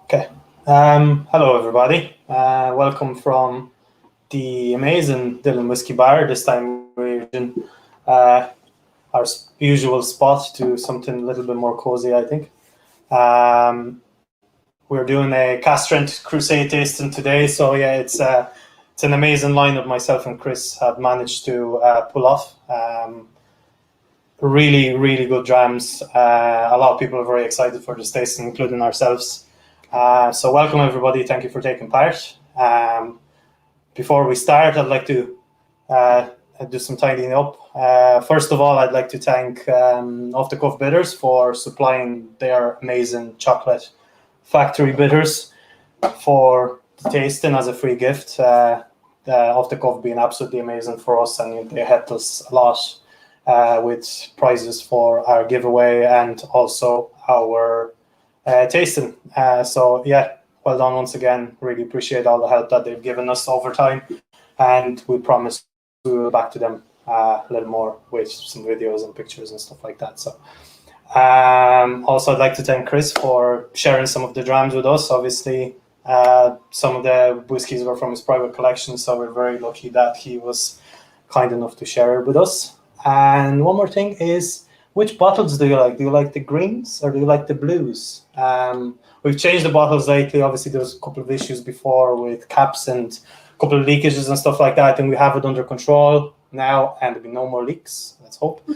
Okay. Hello, everybody. Welcome from the amazing Dillon Whiskey Bar. This time we're in our usual spot to something a little bit more cozy, I think. We're doing a Cask Strength Crusade tasting today. So yeah, it's an amazing lineup myself and Chris have managed to pull off. Really good drams. A lot of people are very excited for this tasting, including ourselves. So welcome everybody, thank you for taking part. Before we start, I'd like to do some tidying up. First of all, I'd like to thank Off the Cuff Bitters for supplying their amazing chocolate factory bitters for the tasting as a free gift. Off the Cuff being absolutely amazing for us, and they helped us a lot with prizes for our giveaway and also our tasting. So yeah, well done once again. Really appreciate all the help that they've given us over time, and we promise we will back to them a little more with some videos and pictures and stuff like that. So also I'd like to thank Chris for sharing some of the drams with us. Obviously some of the whiskies were from his private collection, so we're very lucky that he was kind enough to share it with us. And one more thing is, which bottles do you like? Do you like the greens or do you like the blues? We've changed the bottles lately. Obviously, there was a couple of issues before with caps and a couple of leakages and stuff like that. And we have it under control now, and there'll be no more leaks. Let's hope.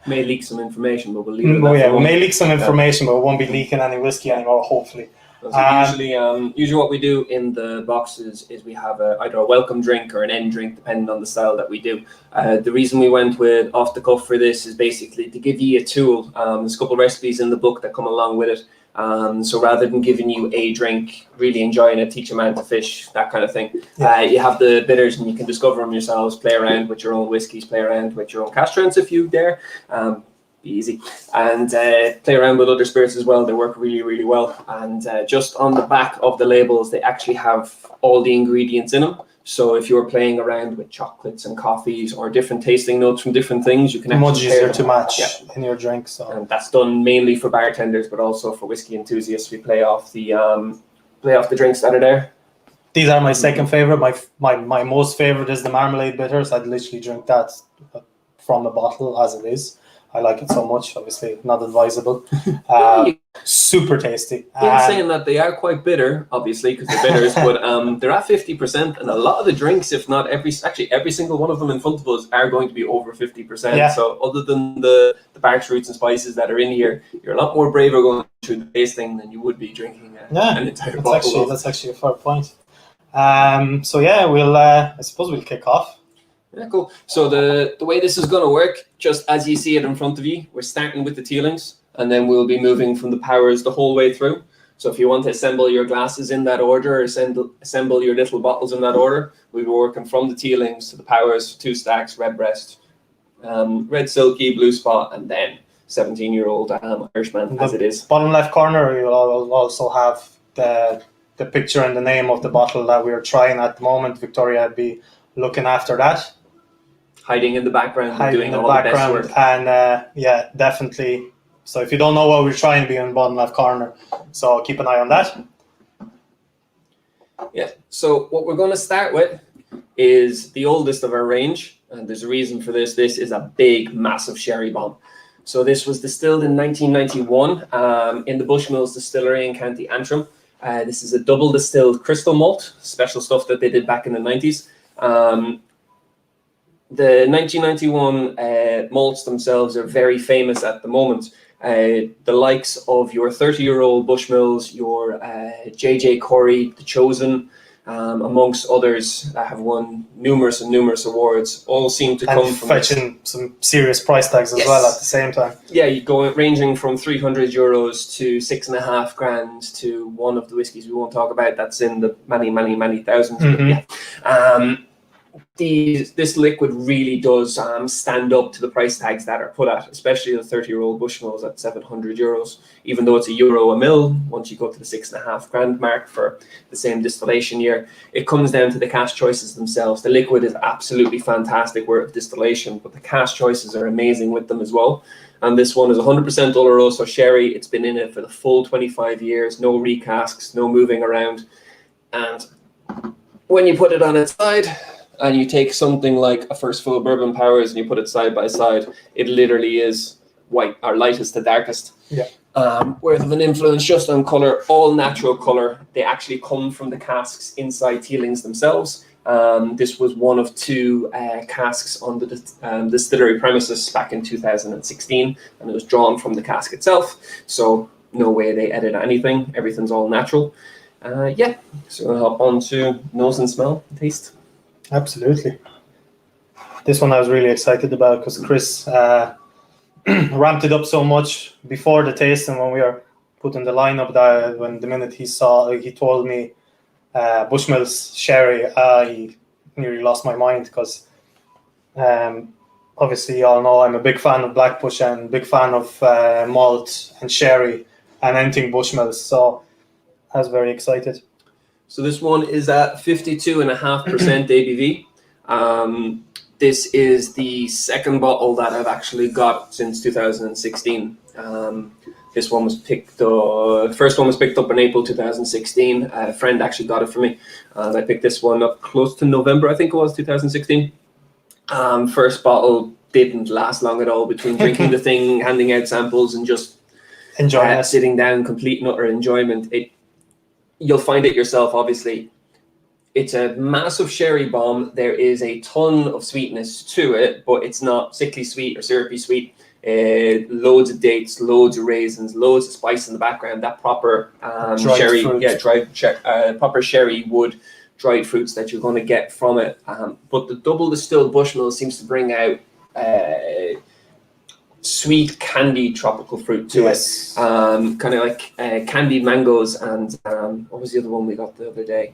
May leak some information, but we'll leave it. Oh yeah, we may leak some information, but we won't be leaking any whiskey anymore, hopefully. Usually what we do in the boxes is we have either a welcome drink or an end drink, depending on the style that we do. The reason we went with Off the Cuff for this is basically to give you a tool. There's a couple of recipes in the book that come along with it. So rather than giving you a drink, really enjoying it, teach a man to fish, that kind of thing. Yeah. You have the bitters and you can discover them yourselves, play around with your own whiskies, play around with your own cask strengths if you dare. Be easy, and play around with other spirits as well. They work really well, and just on the back of the labels they actually have all the ingredients in them. So if you're playing around with chocolates and coffees or different tasting notes from different things, you can much easier to match in your drink. So and that's done mainly for bartenders, but also for whiskey enthusiasts. We play off the drinks that are there. These are my second favorite. My most favorite is the Marmalade Bitters. I'd literally drink that from the bottle as it is. I like it so much. Obviously, not advisable. Super tasty. In saying that, they are quite bitter, obviously, because they're bitters, but they're at 50%, and a lot of the drinks, if not every single one of them in front of us, are going to be over 50%. Yeah. So other than the bark fruits and spices that are in here, you're a lot more braver going through the tasting than you would be drinking an entire bottle. That's actually a fair point. So yeah, I suppose we'll kick off. Yeah, cool. So the way this is going to work, just as you see it in front of you, we're starting with the tealings, and then we'll be moving from the powers the whole way through. So if you want to assemble your glasses in that order, or assemble your little bottles in that order, we'll be working from the tealings to the powers, 2 stacks, red breast, red silky, blue spot, and then 17-year-old Irishman, as it is. Bottom left corner, you'll also have the picture and the name of the bottle that we're trying at the moment. Victoria would be looking after that. Hiding in the background, doing all the best work. And yeah, definitely. So if you don't know what we're trying to be in the bottom left corner, so keep an eye on that. Yeah, so what we're going to start with is the oldest of our range, and there's a reason for this. This is a big, massive sherry bomb. So this was distilled in 1991 in the Bushmills Distillery in County Antrim. This is a double distilled crystal malt, special stuff that they did back in the 90s. The 1991 malts themselves are very famous at the moment. The likes of your 30-year-old Bushmills, your J.J. Corey, The Chosen, amongst others that have won numerous awards, all seem to come from fetching some serious price tags as well at the same time. Yeah, you go ranging from €300 to $6,500 to one of the whiskies we won't talk about that's in the many thousands. Mm-hmm. Yeah. this liquid really does stand up to the price tags that are put at, especially the 30-year-old Bushmills at €700. Even though it's €1 a mill, once you go to the $6,500 mark for the same distillation year, it comes down to the cask choices themselves. The liquid is absolutely fantastic where it's distillation, but the cask choices are amazing with them as well. And this one is 100% Oloroso sherry. It's been in it for the full 25 years, no recasks, no moving around. And when you put it on its side, and you take something like a First Full Bourbon Powers and you put it side by side, it literally is white, or lightest to darkest. Yeah. Worth of an influence just on color, all natural color. They actually come from the casks inside Teelings themselves. This was one of 2 casks on the distillery premises back in 2016, and it was drawn from the cask itself. So no way they edit anything. Everything's all natural. Yeah, so we'll hop on to nose and smell, taste. Absolutely. This one I was really excited about because Chris ramped it up so much before the tasting when we were putting the lineup that when the minute he told me Bushmills sherry, I nearly lost my mind because obviously you all know I'm a big fan of Blackbush and big fan of malt and sherry and anything Bushmills, so I was very excited. So this one is at 52.5% ABV. This is the second bottle that I've actually got since 2016. This one was the first one was picked up in April 2016. A friend actually got it for me. And I picked this one up close to November, I think it was, 2016. First bottle didn't last long at all between drinking the thing, handing out samples, and just enjoying it. Sitting down, complete and utter enjoyment. You'll find it yourself, obviously. It's a massive sherry bomb. There is a ton of sweetness to it, but it's not sickly sweet or syrupy sweet. Loads of dates, loads of raisins, loads of spice in the background. That proper sherry, proper sherry wood dried fruits that you're going to get from it. But the double distilled Bushmill seems to bring out sweet candied tropical fruit to it. Kind of like candied mangoes and what was the other one we got the other day?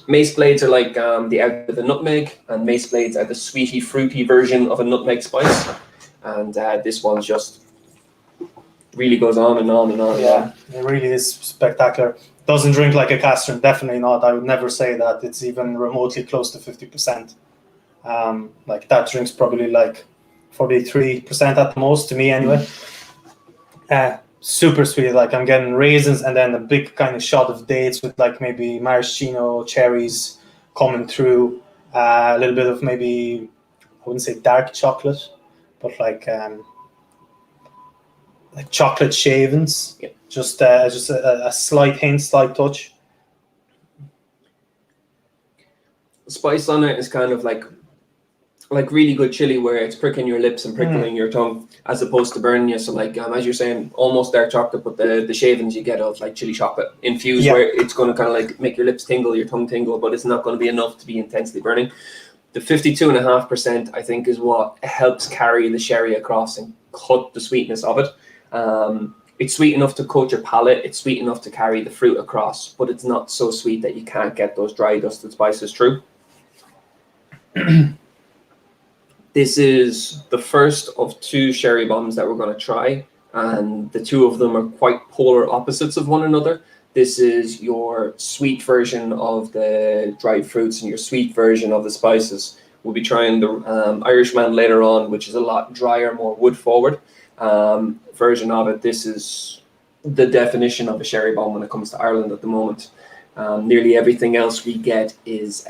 Mace blades are like the out of the nutmeg, and mace blades are the sweety, fruity version of a nutmeg spice. And this one just really goes on and on and on. Yeah, it really is spectacular. Doesn't drink like a Cask Strength, definitely not. I would never say that it's even remotely close to 50%. Like that drink's probably like 43% at the most to me anyway. Super sweet, like I'm getting raisins and then a big kind of shot of dates with like maybe maraschino cherries coming through, a little bit of maybe, I wouldn't say dark chocolate, but like chocolate shavings. Yep. Just a slight hint, slight touch. The spice on it is kind of like really good chili where it's pricking your lips and prickling your tongue as opposed to burning you. So like as you're saying, almost dark chocolate, but the shavings you get of like chili chocolate infused, where it's going to kind of like make your lips tingle, your tongue tingle, but it's not going to be enough to be intensely burning. The 52.5% I think is what helps carry the sherry across and cut the sweetness of it. It's sweet enough to coat your palate, it's sweet enough to carry the fruit across, but it's not so sweet that you can't get those dry dusted spices through. This is the first of 2 sherry bombs that we're going to try, and the 2 of them are quite polar opposites of one another. This is your sweet version of the dried fruits and your sweet version of the spices. We'll be trying the Irishman later on, which is a lot drier, more wood forward version of it. This is the definition of a sherry bomb when it comes to Ireland at the moment. Nearly everything else we get is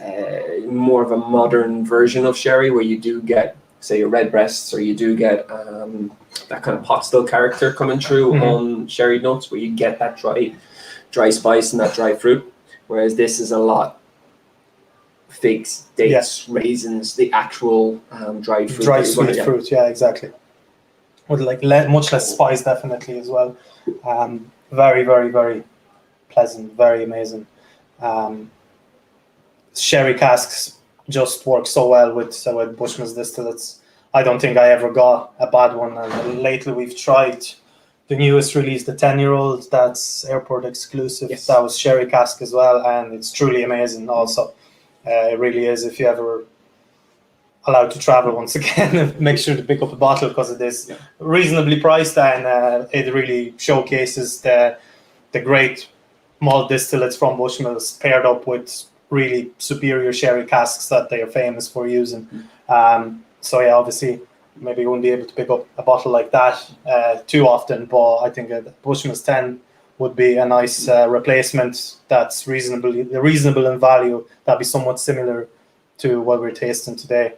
more of a modern version of sherry, where you do get, say, your red breasts, or you do get that kind of pot still character coming through on sherry notes, where you get that dry spice and that dry fruit. Whereas this is a lot figs, dates, raisins, the actual dried fruit. Dry sweet fruit, yeah, exactly. With like much less spice, definitely as well. Very, very, very pleasant, very amazing. Sherry casks just work so well with Bushmills distillates. I don't think I ever got a bad one. And lately we've tried the newest release, the 10-year-old, that's airport exclusive. Yes. That was sherry cask as well, and it's truly amazing also. It really is. If you ever allowed to travel once again, make sure to pick up a bottle because it is reasonably priced, and it really showcases the great malt distillates from Bushmills paired up with really superior sherry casks that they are famous for using. So yeah, obviously maybe you wouldn't be able to pick up a bottle like that too often, but I think a Bushmills 10 would be a nice replacement that's reasonable in value. That'd be somewhat similar to what we're tasting today.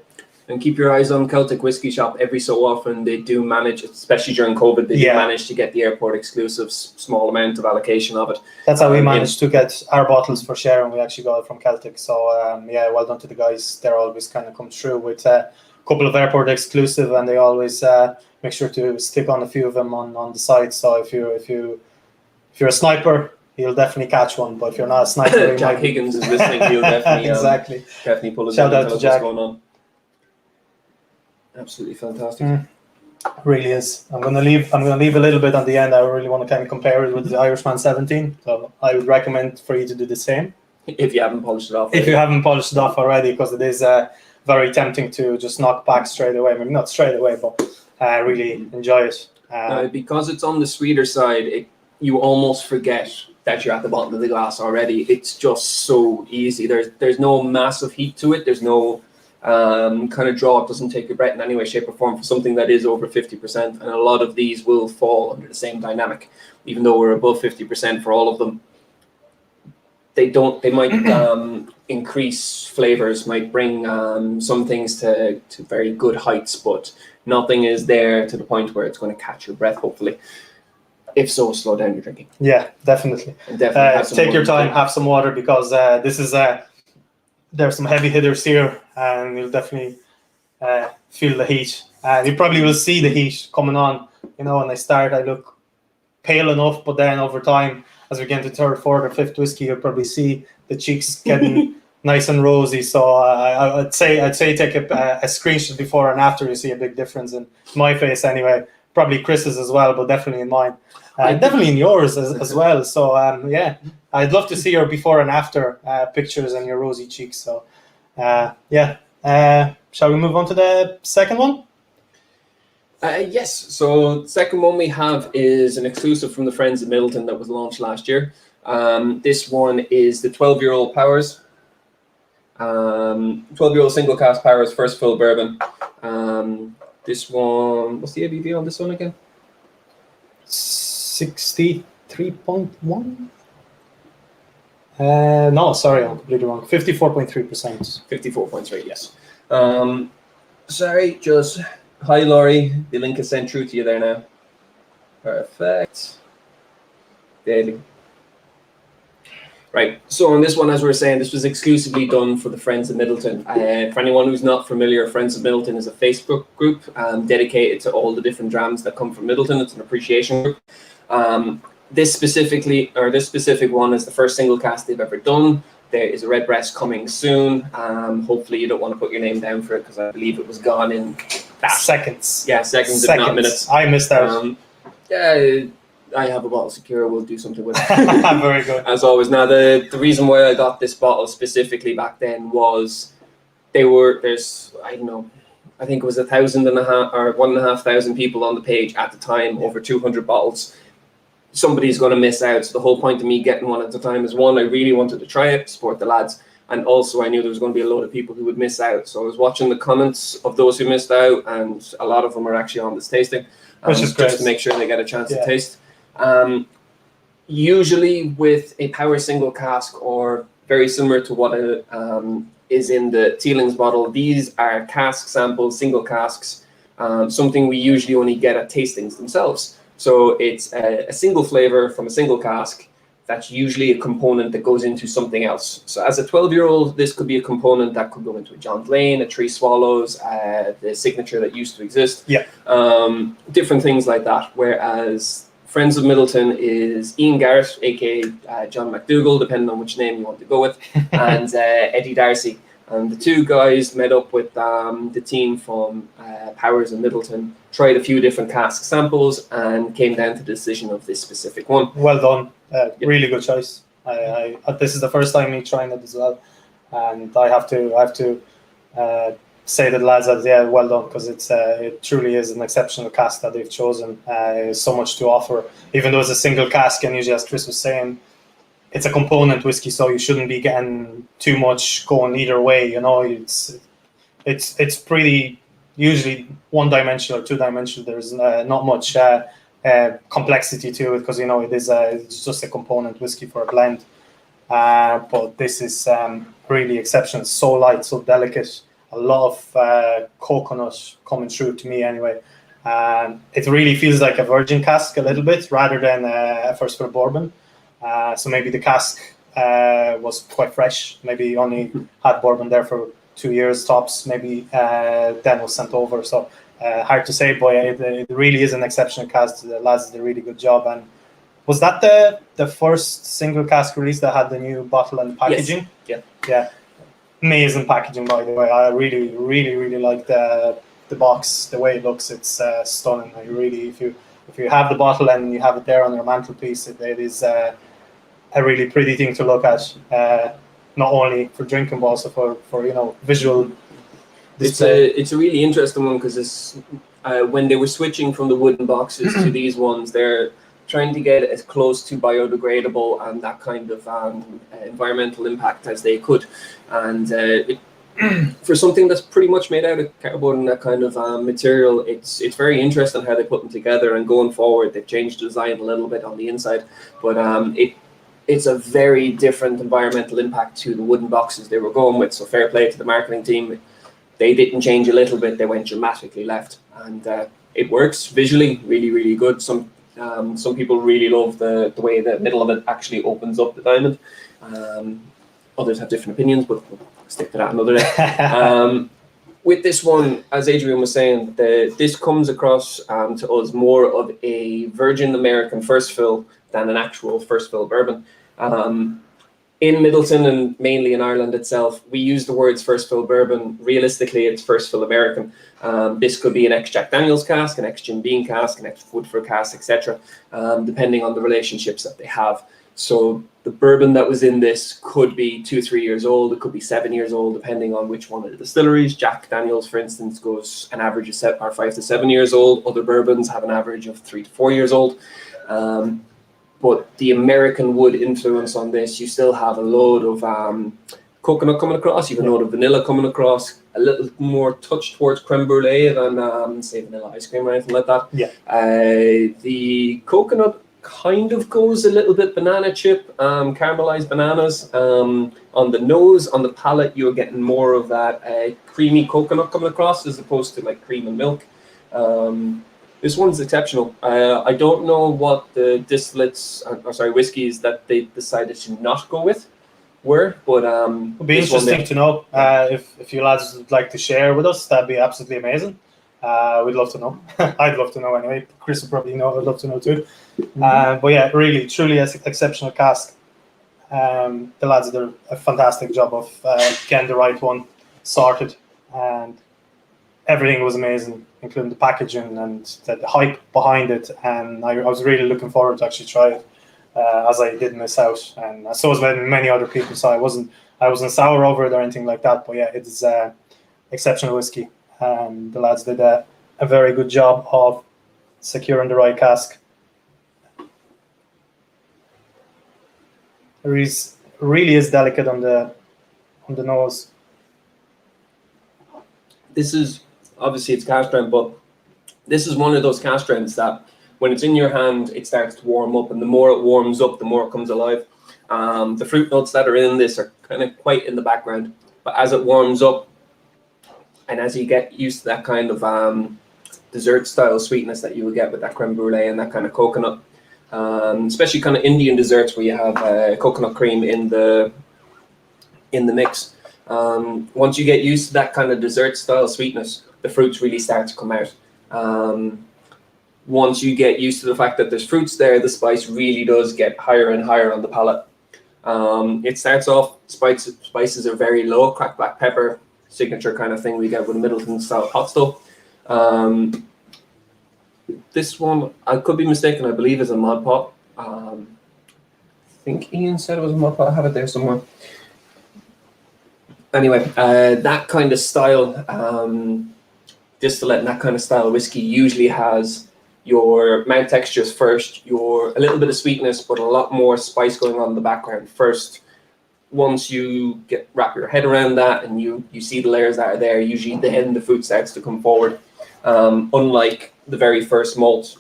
And keep your eyes on Celtic Whiskey Shop. Every so often they do manage, especially during COVID, they do manage to get the airport exclusives, small amount of allocation of it. That's how we managed to get our bottles for sharing. We actually got it from Celtic. So well done to the guys. They're always kind of come through with a couple of airport exclusive, and they always make sure to stick on a few of them on the site. So if you're a sniper, you'll definitely catch one. But if you're not a sniper, Jack Higgins is listening. He'll definitely definitely pull his shout out to Jack. What's going on. Absolutely fantastic. Really is. I'm gonna leave a little bit on the end. I really want to kind of compare it with the Irishman 17. So I would recommend for you to do the same. If you haven't polished it off. If you haven't polished it off already, because it is very tempting to just knock back straight away. Maybe not straight away, but really enjoy it. Because it's on the sweeter side, you almost forget that you're at the bottom of the glass already. It's just so easy. There's no massive heat to it. There's no kind of draw. It doesn't take your breath in any way, shape, or form for something that is over 50%. And a lot of these will fall under the same dynamic, even though we're above 50% for all of them. They might increase flavors, might bring some things to very good heights, but nothing is there to the point where it's going to catch your breath, hopefully. If so, slow down your drinking. Yeah, definitely. And definitely take your time, have some water, because this is there's some heavy hitters here, and you'll definitely feel the heat. You probably will see the heat coming on. When I start, I look pale enough, but then over time, as we get into third, fourth, or fifth whiskey, you'll probably see the cheeks getting nice and rosy. So I'd say take a screenshot before and after. You see a big difference in my face, anyway. Probably Chris's as well, but definitely in mine. Definitely in yours as well. So I'd love to see your before and after pictures and your rosy cheeks. So shall we move on to the second one? Yes. So the second one we have is an exclusive from the Friends of Middleton that was launched last year. This one is the 12-year-old Powers. 12-year-old single cask Powers, first full bourbon. This one, what's the ABV on this one again? 63.1? No, sorry, I'm completely wrong. 54.3%. 54.3, yes. Sorry, just... Hi, Laurie. The link is sent through to you there now. Perfect. Daily. Right. So on this one, as we were saying, this was exclusively done for the Friends of Middleton. For anyone who's not familiar, Friends of Middleton is a Facebook group dedicated to all the different drams that come from Middleton. It's an appreciation group. This specific one is the first single cast they've ever done. There is a Redbreast coming soon. Hopefully you don't want to put your name down for it, because I believe it was gone in seconds. Yeah, seconds, if not minutes. I missed out. I have a bottle secure. We'll do something with it. Very good. As always. Now, the reason why I got this bottle specifically back then was I think it was 1,500 or 1,500 people on the page at the time, over 200 bottles. Somebody's going to miss out. So the whole point of me getting one at the time is, one, I really wanted to try it, support the lads, and also I knew there was going to be a lot of people who would miss out. So I was watching the comments of those who missed out, and a lot of them are actually on this tasting, which is great, just to make sure they get a chance to taste. Usually with a power single cask, or very similar to what is in the Teeling's bottle, these are cask samples, single casks, something we usually only get at tastings themselves. So it's a single flavor from a single cask. That's usually a component that goes into something else. So as a 12-year-old, this could be a component that could go into a John Lane, a Three Swallows, the signature that used to exist. Yeah. Different things like that. Whereas Friends of Middleton is Ian Garrett, aka John McDougall, depending on which name you want to go with, and Eddie Darcy. And the two guys met up with the team from Powers and Middleton, tried a few different cask samples, and came down to the decision of this specific one. Well done. Really good choice. This is the first time me trying it as well. and I have to say that lads that well done, because it truly is an exceptional cask that they've chosen. So much to offer, even though it's a single cask, and usually, as Chris was saying, it's a component whiskey, so you shouldn't be getting too much going either way. It's pretty usually one-dimensional or two-dimensional. There's not much complexity to it, because it's just a component whiskey for a blend. But this is really exceptional. It's so light, so delicate. A lot of coconut coming through to me anyway. It really feels like a virgin cask a little bit, rather than a first fill bourbon. So maybe the cask was quite fresh. Maybe only had bourbon there for 2 years tops. Maybe then was sent over. So hard to say, but it really is an exceptional cask. The lads did a really good job. And was that the first single cask release that had the new bottle and packaging? Yes. Yeah. Amazing packaging, by the way. I really, really, really like the box, the way it looks. It's stunning. I really, if you have the bottle and you have it there on your mantelpiece, it is a really pretty thing to look at. Not only for drinking, but also for visual display. It's a really interesting one, because it's when they were switching from the wooden boxes to these ones, they're trying to get as close to biodegradable and that kind of environmental impact as they could. And for something that's pretty much made out of cardboard and that kind of material, it's very interesting how they put them together. And going forward, they've changed the design a little bit on the inside, but it's a very different environmental impact to the wooden boxes they were going with. So fair play to the marketing team. They didn't change a little bit, they went dramatically left, and it works visually really, really good. Some people really love the way the middle of it actually opens up the diamond. Others have different opinions, but we'll stick to that another day. With this one, as Adrian was saying, this comes across to us more of a virgin American first fill than an actual first fill bourbon. In Middleton and mainly in Ireland itself, we use the words first fill bourbon. Realistically, it's first fill American. This could be an ex-Jack Daniels cask, an ex-Jim Beam cask, an ex-Woodford cask, etc., depending on the relationships that they have. So the bourbon that was in this could be 2 or 3 years old. It could be 7 years old, depending on which one of the distilleries. Jack Daniels, for instance, goes an average of 5 to 7 years old. Other bourbons have an average of 3 to 4 years old. But the American wood influence on this, you still have a load of coconut coming across, you have a load of vanilla coming across, a little more touch towards creme brulee than, say, vanilla ice cream or anything like that. Yeah. The coconut kind of goes a little bit banana chip, caramelized bananas. On the nose, on the palate, you're getting more of that creamy coconut coming across, as opposed to like cream and milk. This one's exceptional. I don't know what the whiskeys that they decided to not go with were, but it'd be interesting to know. If you lads would like to share with us, that'd be absolutely amazing. We'd love to know. I'd love to know anyway. Chris would probably know. I'd love to know too. But yeah, really, truly an exceptional cask. The lads did a fantastic job of getting the right one sorted, and everything was amazing, including the packaging and the hype behind it. And I was really looking forward to actually try it, as I did miss out, and so was many other people. So I wasn't sour over it or anything like that. But yeah, it's exceptional whiskey. The lads did a very good job of securing the right cask. It really is delicate on the nose. This is obviously it's cask strength, but this is one of those cask strengths that when it's in your hand, it starts to warm up, and the more it warms up, the more it comes alive. The fruit notes that are in this are kind of quite in the background, but as it warms up, and as you get used to that kind of dessert style sweetness that you would get with that creme brulee and that kind of coconut, especially kind of Indian desserts where you have coconut cream in the mix. Once you get used to that kind of dessert style sweetness, the fruits really start to come out. Once you get used to the fact that there's fruits there, the spice really does get higher and higher on the palate. It starts off, spices are very low, cracked black pepper, signature kind of thing we get with a Middleton style hot still. This one, I could be mistaken, I believe is a mod pot. I think Ian said it was a mod pot. I have it there somewhere. Anyway, that kind of style distillate and that kind of style whiskey usually has your mouth textures first, a little bit of sweetness, but a lot more spice going on in the background first. Once you wrap your head around that and you see the layers that are there, usually then the fruit starts to come forward. Unlike the very first malt,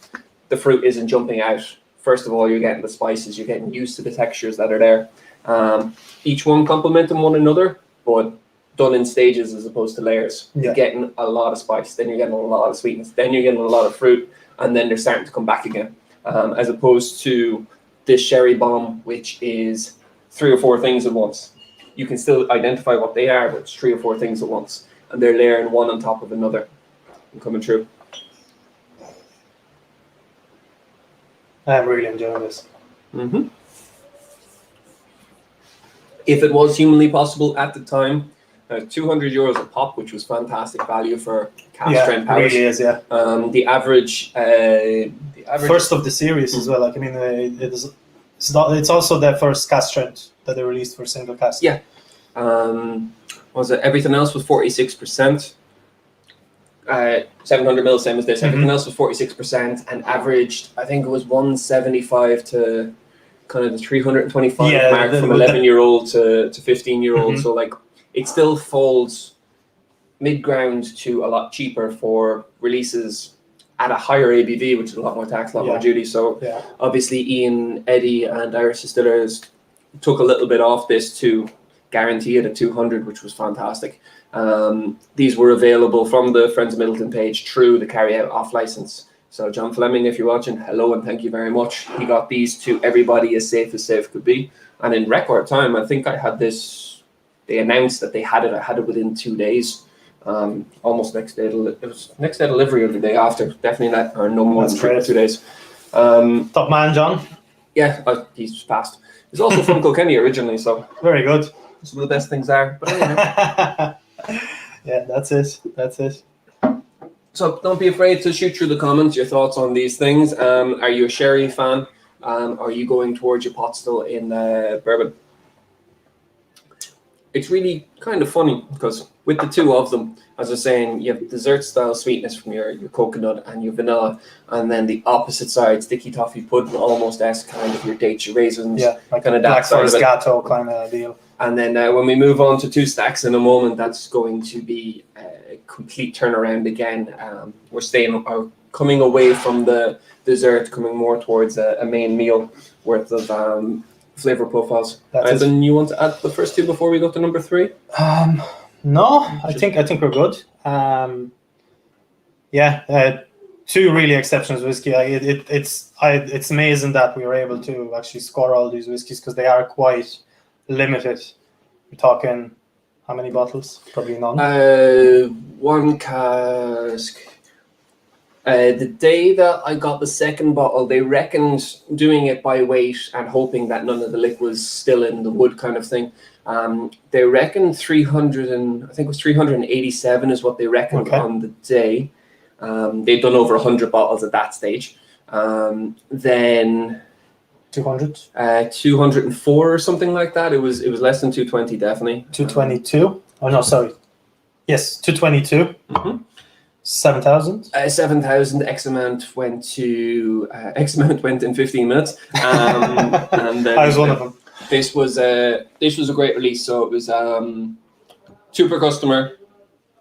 the fruit isn't jumping out. First of all, you're getting the spices, you're getting used to the textures that are there. Each one complementing one another, but done in stages as opposed to layers. Yeah. You're getting a lot of spice, then you're getting a lot of sweetness, then you're getting a lot of fruit, and then they're starting to come back again. As opposed to this sherry bomb, which is 3 or 4 things at once. You can still identify what they are, but it's 3 or 4 things at once, and they're layering one on top of another and coming through. I'm really enjoying this. Mm-hmm. If it was humanly possible at the time, €200 a pop, which was fantastic value for Cask Strength Yeah, it Irish. really is, yeah. The average First of the series as well. Like, I mean, it's also their first Cask Strength that they released for single cask. Yeah. Was it everything else was 46%? 700 mil, same as this. Everything else was 46% and averaged, I think it was 175 to kind of the 325 mark from 11-year-old to 15-year-old. So like it still falls mid-ground to a lot cheaper for releases at a higher ABV, which is a lot more tax, a lot more duty. So obviously Ian, Eddie and Irish Distillers took a little bit off this to guarantee it at 200, which was fantastic. These were available from the Friends of Middleton page through the carry-out off-license. So John Fleming, if you're watching, hello and thank you very much. He got these to everybody as safe could be. And in record time, I think I had this, they announced that they had it. I had it within 2 days. Almost next day. It was next day delivery or the day after. Definitely not, or no more than 2 days. Top man, John. Yeah, he's passed. He's also from Kilkenny originally, so. Very good. Some of the best things are. But anyway. Yeah, that's it. So don't be afraid to shoot through the comments your thoughts on these things. Are you a sherry fan? Are you going towards your pot still in bourbon? It's really kind of funny because with the two of them, as I was saying, you have dessert style sweetness from your coconut and your vanilla, and then the opposite side, sticky toffee pudding, almost as kind of your dates, your raisins, like kind of Black that side Forest of it. Gateau kind of deal. And then when we move on to two stacks in a moment, that's going to be a complete turnaround again. We're coming away from the dessert, coming more towards a main meal worth of flavor profiles. Then you want to add the first two before we go to number 3? No, I think we're good. Two really exceptional whiskey. It's amazing that we were able to actually score all these whiskeys because they are quite limited. We're talking how many bottles? Probably none. 1 cask. The day that I got the second bottle, they reckoned doing it by weight and hoping that none of the liquid was still in the wood kind of thing. They reckoned 387 is what they reckoned on the day. They'd done over 100 bottles at that stage. Then 200? 204 or something like that. It was less than 220 definitely. 222? Oh no, sorry. Yes, 222. 7,000? 7,000. X amount went in 15 minutes. And then, I was one of them. This was a great release. So it was 2 per customer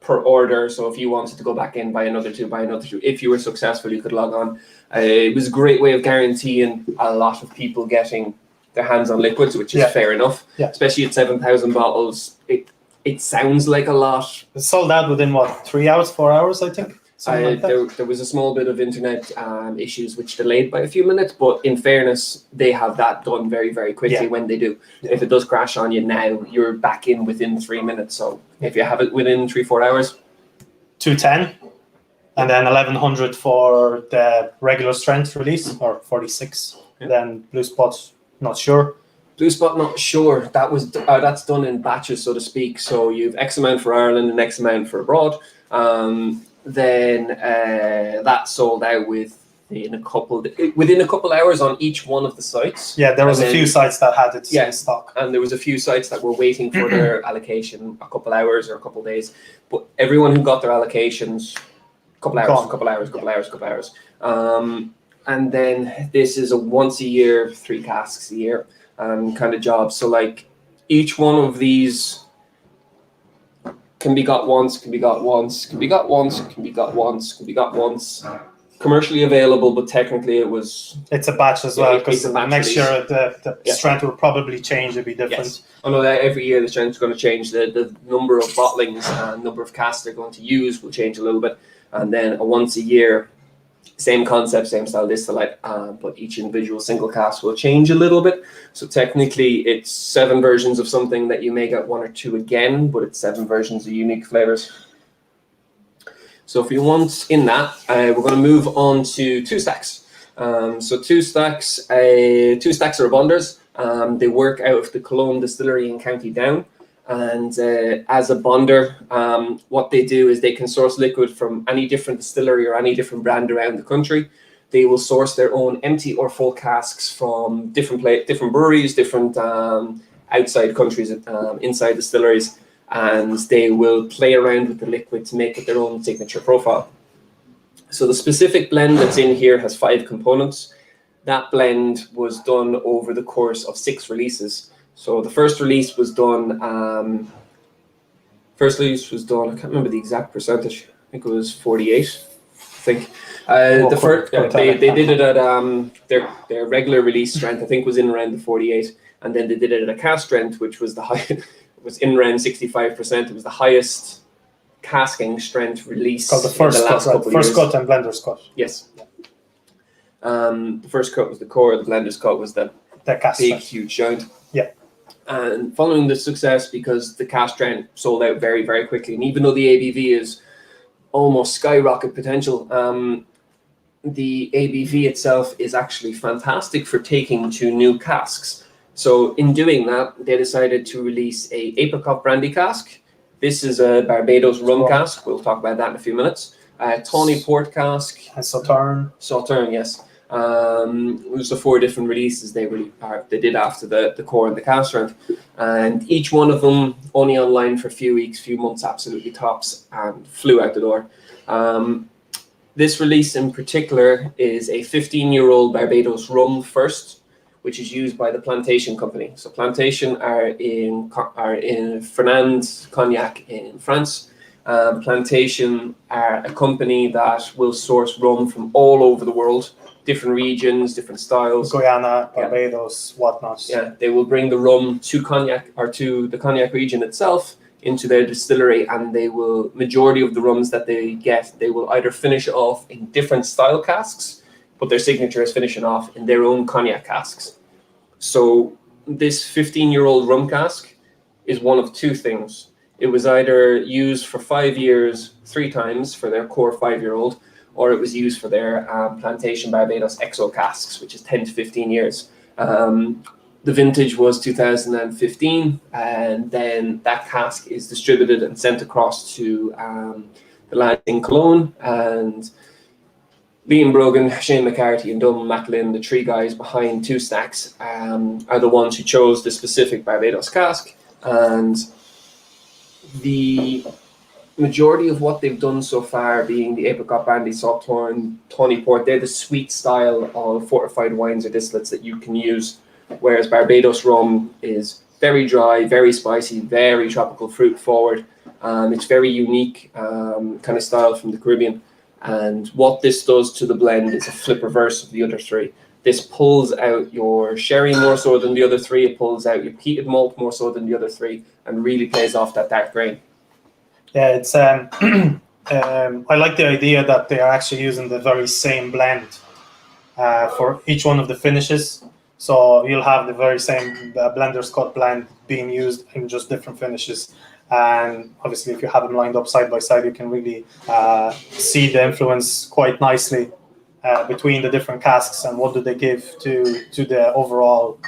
per order. So if you wanted to go back in, buy another 2. If you were successful, you could log on. It was a great way of guaranteeing a lot of people getting their hands on liquids, which is fair enough. Yeah. Especially at 7,000 bottles. It sounds like a lot. It sold out within 3 hours, 4 hours, I think. There was a small bit of internet issues which delayed by a few minutes, but in fairness, they have that done very, very quickly when they do. Yeah. If it does crash on you now, you're back in within 3 minutes. So if you have it within 3-4 hours. 210 and then 1,100 for the regular strength release, or 46. Yeah. Then Blue Spot, not sure. Blue Spot, not sure. That's done in batches, so to speak. So you've X amount for Ireland and X amount for abroad. Then that sold out with within a couple hours on each one of the sites. Yeah, there was a few sites that had it in stock, and there was a few sites that were waiting for their allocation a couple hours or a couple days. But everyone who got their allocations, couple hours. And then this is a once a year, 3 casks a year kind of job. So like each one of these can be got once, can be got once, can be got once, can be got once, can be got once. Commercially available, but technically it's a batch as well, because next year the strength will probably change. It'll be different. Yes. I know that every year the strength is going to change. The number of bottlings and number of casks they're going to use will change a little bit. And then a once a year, same concept, same style distillate, but each individual single cask will change a little bit. So technically it's 7 versions of something that you may get 1 or 2 again, but it's 7 versions of unique flavors. So if you want in that, we're going to move on to 2 stacks. So 2 stacks are bonders. They work out of the Cologne distillery in County Down. And as a bonder, what they do is they can source liquid from any different distillery or any different brand around the country. They will source their own empty or full casks from different breweries, different outside countries, inside distilleries. And they will play around with the liquid to make it their own signature profile. So the specific blend that's in here has 5 components. That blend was done over the course of 6 releases. So the first release was done, I can't remember the exact percentage. I think it was 48, I think. They did it at their regular release strength, I think was in around the 48. And then they did it at a cask strength, which was the high. Was in around 65%. It was the highest casking strength release in the last couple of years. First cut and blender's cut. Yes. The first cut was the core. The blender's cut was the cask big, strength. huge giant. Yeah. And following the success, because the cask strength sold out very, very quickly, and even though the ABV is almost skyrocket potential, the ABV itself is actually fantastic for taking to new casks. So in doing that, they decided to release a apricot brandy cask. This is a Barbados rum cask. We'll talk about that in a few minutes. Tawny port cask. And Sauterne. Sauterne, yes. It was the 4 different releases they did after the core and the cask strength. And each one of them only online for a few weeks, few months, absolutely tops, and flew out the door. This release in particular is a 15-year-old Barbados rum first, which is used by the Plantation Company. So Plantation are in Fernand Cognac in France. Plantation are a company that will source rum from all over the world, different regions, different styles. Guyana, Barbados, whatnot. Yeah, they will bring the rum to Cognac or to the Cognac region itself into their distillery, and majority of the rums that they get, they will either finish off in different style casks, but their signature is finishing off in their own cognac casks. So this 15-year-old rum cask is one of 2 things. It was either used for 5 years 3 times for their core 5-year-old, or it was used for their Plantation Barbados XO casks, which is 10 to 15 years. The vintage was 2015, and then that cask is distributed and sent across to the lads in Cologne, and Liam Brogan, Shane McCarthy, and Donald McLean, the 3 guys behind 2 Stacks, are the ones who chose the specific Barbados cask. And the majority of what they've done so far, being the apricot brandy, Sauterne, tawny port, they're the sweet style of fortified wines or distillates that you can use, whereas Barbados rum is very dry, very spicy, very tropical fruit forward. It's very unique kind of style from the Caribbean. And what this does to the blend is a flip reverse of the other 3. This pulls out your sherry more so than the other 3. It pulls out your peated malt more so than the other 3, and really plays off that dark grain. Yeah, it's I like the idea that they are actually using the very same blend for each one of the finishes. So you'll have the very same blender's cut blend being used in just different finishes. And obviously, if you have them lined up side by side, you can really see the influence quite nicely between the different casks and what do they give to the overall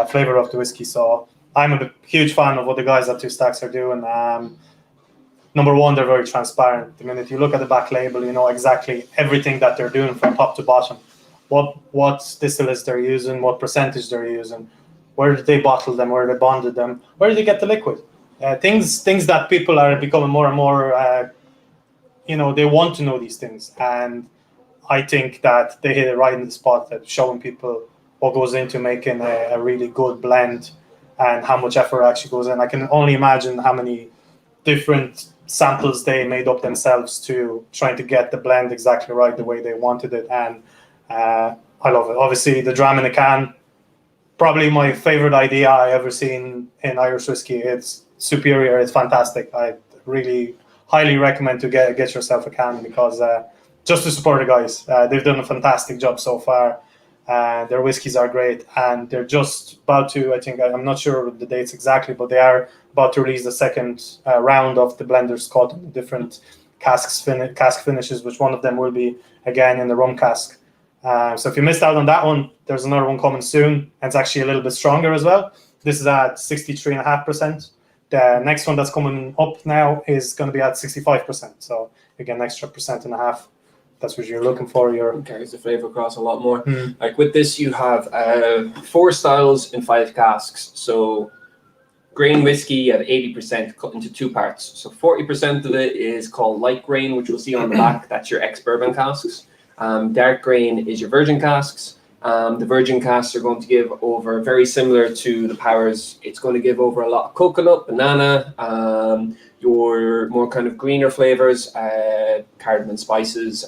flavor of the whiskey. So I'm a huge fan of what the guys at 2 Stacks are doing. number one, they're very transparent. The minute you look at the back label, you know exactly everything that they're doing from top to bottom. What distillates they're using, what percentage they're using, where did they bottle them, where they bonded them, where did they get the liquid? Things that people are becoming more and more, they want to know these things. And I think that they hit it right in the spot at showing people what goes into making a really good blend and how much effort actually goes in. I can only imagine how many different samples they made up themselves to trying to get the blend exactly right the way they wanted it. And I love it. Obviously, the dram in a can, probably my favorite idea I ever seen in Irish whiskey. It's superior. It's fantastic. I really highly recommend to get yourself a can because just to support the guys. They've done a fantastic job so far. Their whiskies are great, and they're just about to, I think, I'm not sure the dates exactly, but they are about to release the second round of the Blenders Cut in different cask finishes, which one of them will be, again, in the rum cask. So if you missed out on that one, there's another one coming soon, and it's actually a little bit stronger as well. This is at 63.5%. The next one that's coming up now is going to be at 65%. So again, extra 1.5%. That's what you're looking for. It carries the flavor across a lot more. Like with this, you have 4 styles in 5 casks. So grain whiskey at 80% cut into 2 parts. So 40% of it is called light grain, which you'll see on the back. That's your ex-bourbon casks. Dark grain is your virgin casks. The virgin casks are going to give over, very similar to the Powers, it's going to give over a lot of coconut, banana, your more kind of greener flavors, cardamom spices,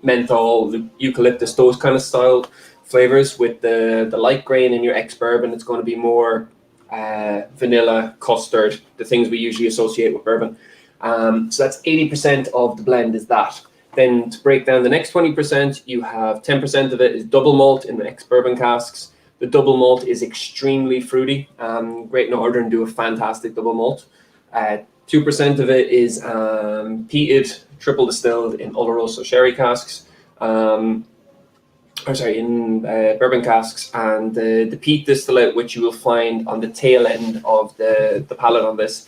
menthol, eucalyptus, those kind of style flavors. With the light grain in your ex-bourbon, it's going to be more vanilla, custard, the things we usually associate with bourbon. So that's 80% of the blend is that. Then to break down the next 20%, you have 10% of it is double malt in the ex-bourbon casks. The double malt is extremely fruity. Great Northern do a fantastic double malt. 2% of it is peated, triple distilled in Oloroso sherry casks. In bourbon casks. And the peat distillate, which you will find on the tail end of the palate on this,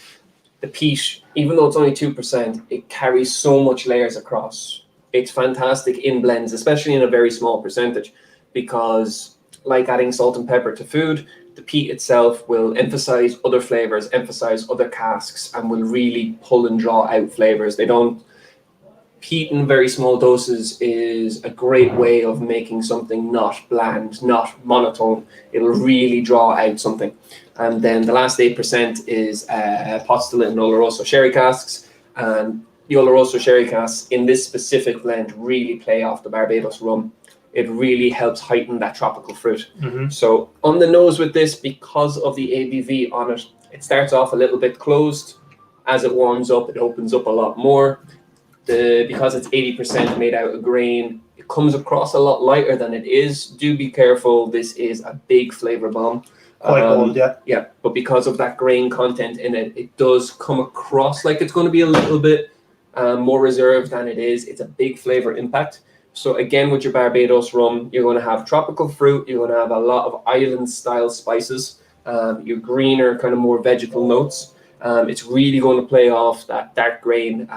the peat, even though it's only 2%, it carries so much layers across. It's fantastic in blends, especially in a very small percentage, because like adding salt and pepper to food, the peat itself will emphasize other flavors, emphasize other casks, and will really pull and draw out flavors. Peat in very small doses is a great way of making something not bland, not monotone. It'll really draw out something. And then the last 8% is pot distillate and Oloroso sherry casks. And the Oloroso sherry casks in this specific blend really play off the Barbados rum. It really helps heighten that tropical fruit. So on the nose with this, because of the ABV on it, it starts off a little bit closed. As it warms up, it opens up a lot more. Because it's 80% made out of grain, it comes across a lot lighter than it is. Do be careful. This is a big flavor bomb. Quite bold, yeah. Yeah, but because of that grain content in it, it does come across like it's going to be a little bit more reserved than it is. It's a big flavor impact. So again, with your Barbados rum, you're going to have tropical fruit. You're going to have a lot of island-style spices. Your greener, kind of more vegetal notes. It's really going to play off that dark grain,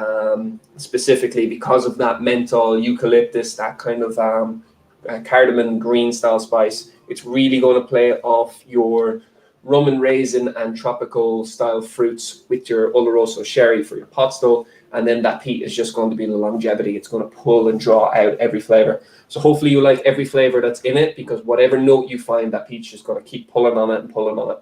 specifically because of that menthol, eucalyptus, that kind of cardamom green style spice. It's really going to play off your rum and raisin and tropical style fruits with your Oloroso sherry for your pot still. And then that peat is just going to be the longevity. It's going to pull and draw out every flavor. So hopefully you like every flavor that's in it, because whatever note you find, that peat's just going to keep pulling on it and pulling on it.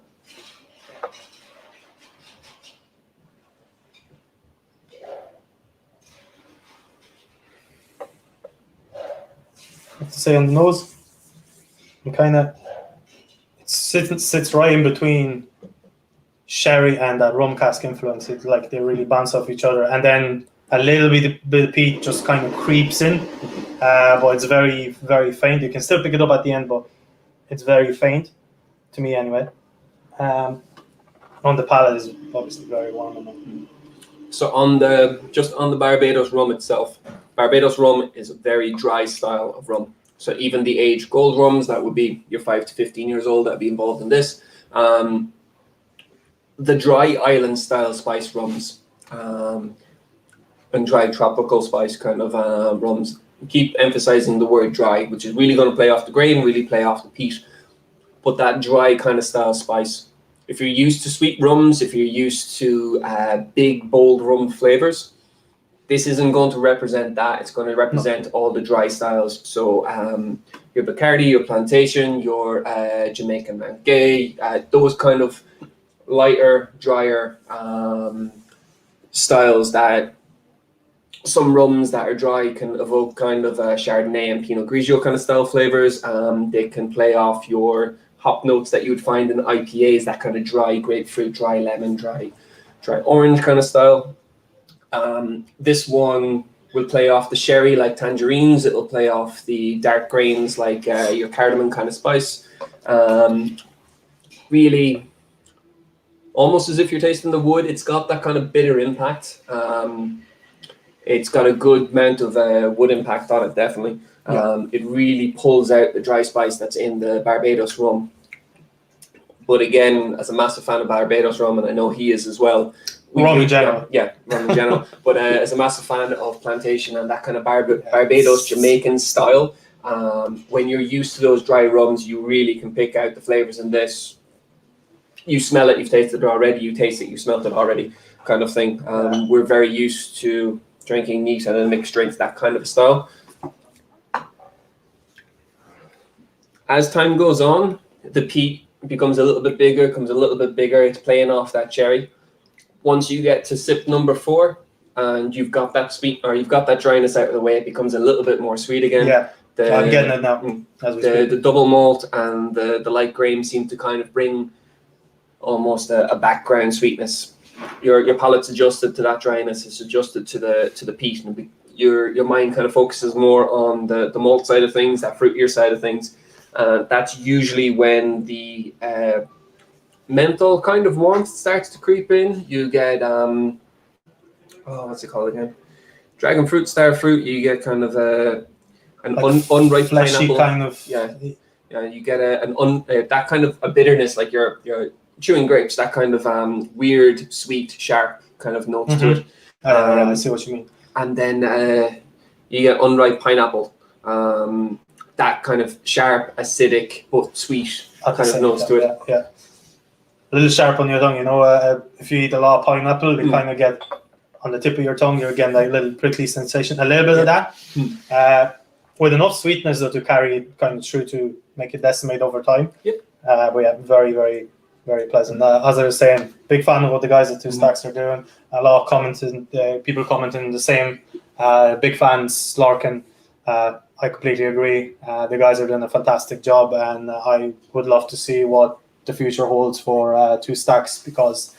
To say on the nose, and kind of sits right in between sherry and that rum cask influence. It's like they really bounce off each other, and then a little bit of peat just kind of creeps in, but it's very, very faint. You can still pick it up at the end, but it's very faint to me anyway. On the palate is obviously very warm. So on the Barbados rum itself, Barbados rum is a very dry style of rum. So even the aged gold rums, that would be your 5 to 15 years old, that'd be involved in this. The dry island style spice rums and dry tropical spice kind of rums. Keep emphasizing the word dry, which is really going to play off the grain, really play off the peat, but that dry kind of style spice. If you're used to sweet rums, if you're used to big, bold rum flavors, this isn't going to represent that. It's going to represent all the dry styles. So your Bacardi, your Plantation, your Jamaican Mount Gay, those kind of lighter, drier styles that some rums that are dry can evoke kind of Chardonnay and Pinot Grigio kind of style flavors. They can play off your hop notes that you would find in IPAs, that kind of dry grapefruit, dry lemon, dry orange kind of style. This one will play off the sherry like tangerines. It'll play off the dark grains like your cardamom kind of spice. Really, almost as if you're tasting the wood. It's got that kind of bitter impact. It's got a good amount of wood impact on it, definitely. It really pulls out the dry spice that's in the Barbados rum. But again, as a massive fan of Barbados rum, and I know he is as well. Rum in general. Yeah, rum in general. But as a massive fan of Plantation and that kind of Barbados Jamaican style, when you're used to those dry rums, you really can pick out the flavors in this. You smell it, you've tasted it already, you taste it, you smelt it already, kind of thing. We're very used to drinking neat and then mixed drinks, that kind of a style. As time goes on, the peat becomes a little bit bigger, it's playing off that cherry. Once you get to sip number 4 and you've got that sweet, or you've got that dryness out of the way, it becomes a little bit more sweet again. Yeah, I'm getting it now. The double malt and the light grain seem to kind of bring almost a background sweetness. Your palate's adjusted to that dryness, it's adjusted to the peat, and your mind kind of focuses more on the malt side of things, that fruitier side of things. That's usually when the menthol kind of warmth starts to creep in. You get what's it called again? Dragon fruit, star fruit. You get kind of an like unripe fleshy pineapple. Kind of. Yeah. You get that kind of a bitterness, like you're chewing grapes. That kind of weird, sweet, sharp kind of notes to it. I see what you mean. And then you get unripe pineapple. That kind of sharp, acidic but sweet kind of notes to it. Yeah. A little sharp on your tongue, you know. If you eat a lot of pineapple, you kind of get on the tip of your tongue. You're getting like a little prickly sensation. A little bit of that, with enough sweetness though to carry it kind of through to make it decimate over time. But yeah, very, very, very pleasant. As I was saying, big fan of what the guys at Two Stacks are doing. A lot of commenting, people commenting the same. Big fans, Larkin. I completely agree. The guys are doing a fantastic job, and I would love to see what the future holds for Two Stacks, because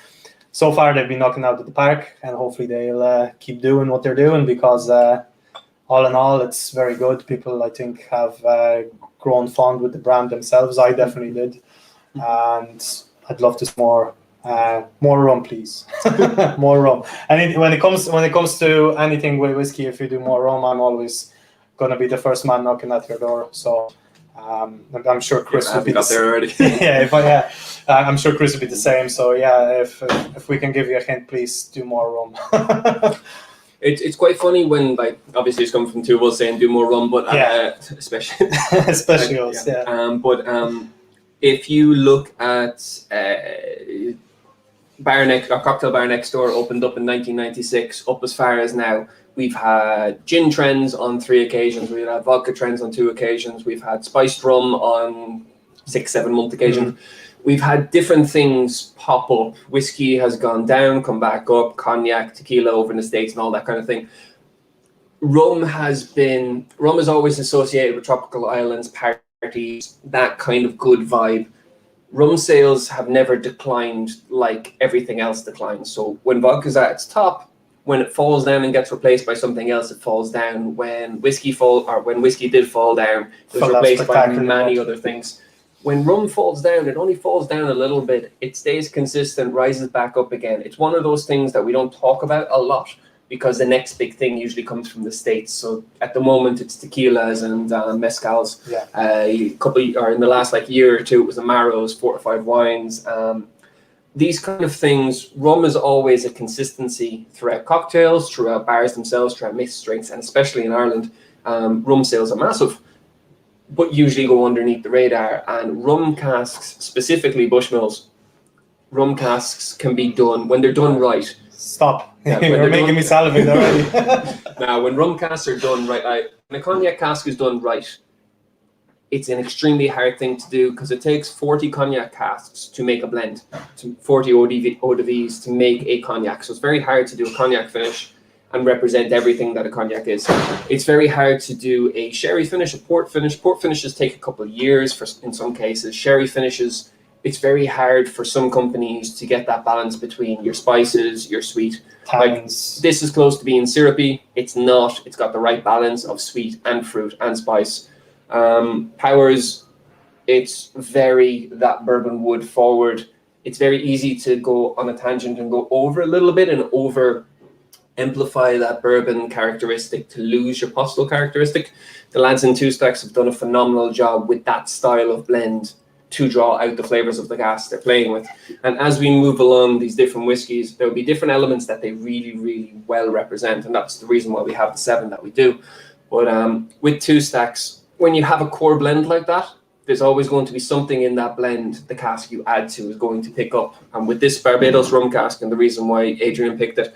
so far they've been knocking out of the park, and hopefully they'll keep doing what they're doing, because all in all, it's very good. People, I think, have grown fond with the brand themselves. I definitely did, and I'd love to see more rum, please. More rum. And when it comes to anything with whiskey, if you do more rum, I'm always going to be the first man knocking at your door. So I'm sure Chris would be there already. I'm sure Chris would be the same. So yeah, if we can give you a hint, please do more rum. It's quite funny when, like, obviously it's coming from two of us saying do more rum, but especially us. If you look at Cocktail Bar Next Door, opened up in 1996, up as far as now. We've had gin trends on 3 occasions. We've had vodka trends on 2 occasions. We've had spiced rum on 6-7 month occasions. We've had different things pop up. Whiskey has gone down, come back up, cognac, tequila over in the States and all that kind of thing. Rum is always associated with tropical islands, parties, that kind of good vibe. Rum sales have never declined like everything else declines. So when vodka's at its top, when it falls down and gets replaced by something else, it falls down. When whiskey did fall down, it was replaced by many other things. When rum falls down, it only falls down a little bit. It stays consistent, rises back up again. It's one of those things that we don't talk about a lot, because the next big thing usually comes from the States. So at the moment, it's tequilas and mezcals. In the last year or two, it was Amaros, fortified wines. these kind of things, rum is always a consistency throughout cocktails, throughout bars themselves, throughout mixed drinks, and especially in Ireland, rum sales are massive, but usually go underneath the radar. And rum casks, specifically Bushmills, rum casks can be done, when they're done right. Stop. You're making me salivate already. Now, when rum casks are done right, when a cognac cask is done right, it's an extremely hard thing to do because it takes 40 cognac casks to make a blend, 40 eau-de-vies to make a cognac. So it's very hard to do a cognac finish and represent everything that a cognac is. It's very hard to do a sherry finish, a port finish. Port finishes take a couple of years in some cases. Sherry finishes, it's very hard for some companies to get that balance between your spices, your sweet. Like, this is close to being syrupy. It's not. It's got the right balance of sweet and fruit and spice. Powers, it's very that bourbon wood forward. It's very easy to go on a tangent and go over a little bit and over amplify that bourbon characteristic to lose your postal characteristic. The lads in Two Stacks have done a phenomenal job with that style of blend to draw out the flavors of the gas they're playing with. And as we move along these different whiskies, there will be different elements that they really, really well represent. And that's the reason why we have the 7 that we do. But with Two Stacks, when you have a core blend like that, there's always going to be something in that blend the cask you add to is going to pick up. And with this Barbados rum cask, and the reason why Adrian picked it,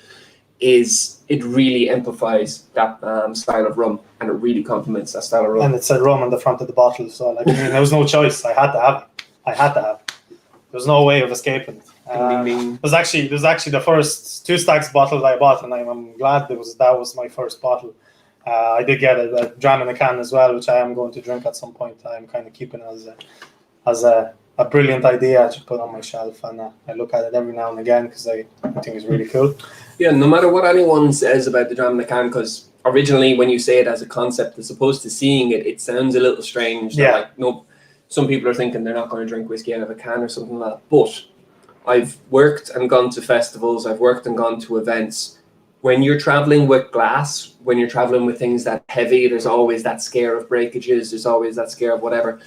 is it really amplifies that style of rum, and it really complements that style of rum. And it said rum on the front of the bottle, so like, I mean, there was no choice. I had to have it. There was no way of escaping it. It was actually the first Two Stacks bottle I bought, and I'm glad that was my first bottle. I did get a dram in a can as well, which I am going to drink at some point. I'm kind of keeping it as a brilliant idea to put on my shelf, and I look at it every now and again because I think it's really cool. Yeah, no matter what anyone says about the dram in the can, because originally when you say it as a concept as opposed to seeing it, it sounds a little strange. Yeah. Like, no, some people are thinking they're not going to drink whiskey out of a can or something like that. But I've worked and gone to festivals. I've worked and gone to events. When you're traveling with glass, when you're traveling with things that heavy, there's always that scare of breakages. There's always that scare of whatever.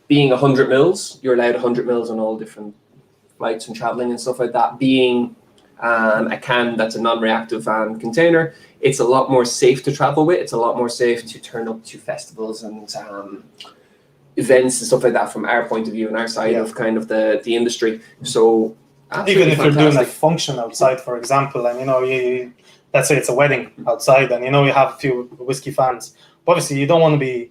Being 100 mils, you're allowed 100 mils on all different flights and traveling and stuff like that. Being a can that's a non-reactive container, it's a lot more safe to travel with. It's a lot more safe to turn up to festivals and events and stuff like that from our point of view and our side of kind of the industry. So even if you're doing a function outside, for example, and you let's say it's a wedding outside, and you have a few whiskey fans, but obviously you don't want to be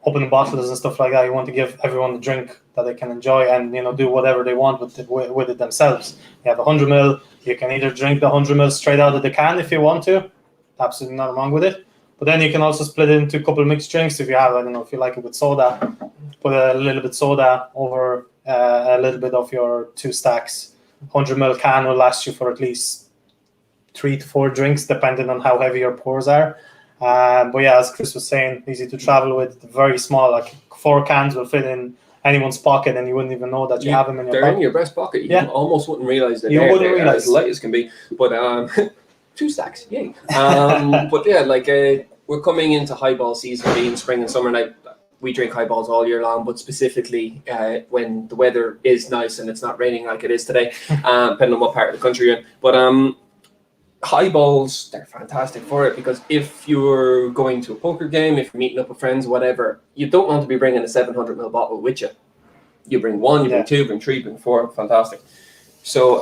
opening bottles and stuff like that. You want to give everyone a drink that they can enjoy and do whatever they want with it themselves. You have 100 ml. You can either drink the 100 ml straight out of the can if you want to. Absolutely nothing wrong with it. But then you can also split it into a couple of mixed drinks if you have. I don't know if you like it with soda. Put a little bit soda over a little bit of your Two Stacks. 100 ml can will last you for at least 3 to 4 drinks, depending on how heavy your pours are. But yeah, as Chris was saying, easy to travel with, very small, like 4 cans will fit in anyone's pocket and you wouldn't even know that you have them in your pocket. They're in your breast pocket. You almost wouldn't realize that they're as light as can be. But 2 stacks, yay. But yeah, like we're coming into highball season, being spring and summer night. We drink highballs all year long, but specifically when the weather is nice and it's not raining like it is today, depending on what part of the country you're in. But highballs, they're fantastic for it, because if you're going to a poker game, if you're meeting up with friends, whatever, you don't want to be bringing a 700 ml bottle with you. You bring 1, you bring 2, bring 3, bring 4, fantastic. So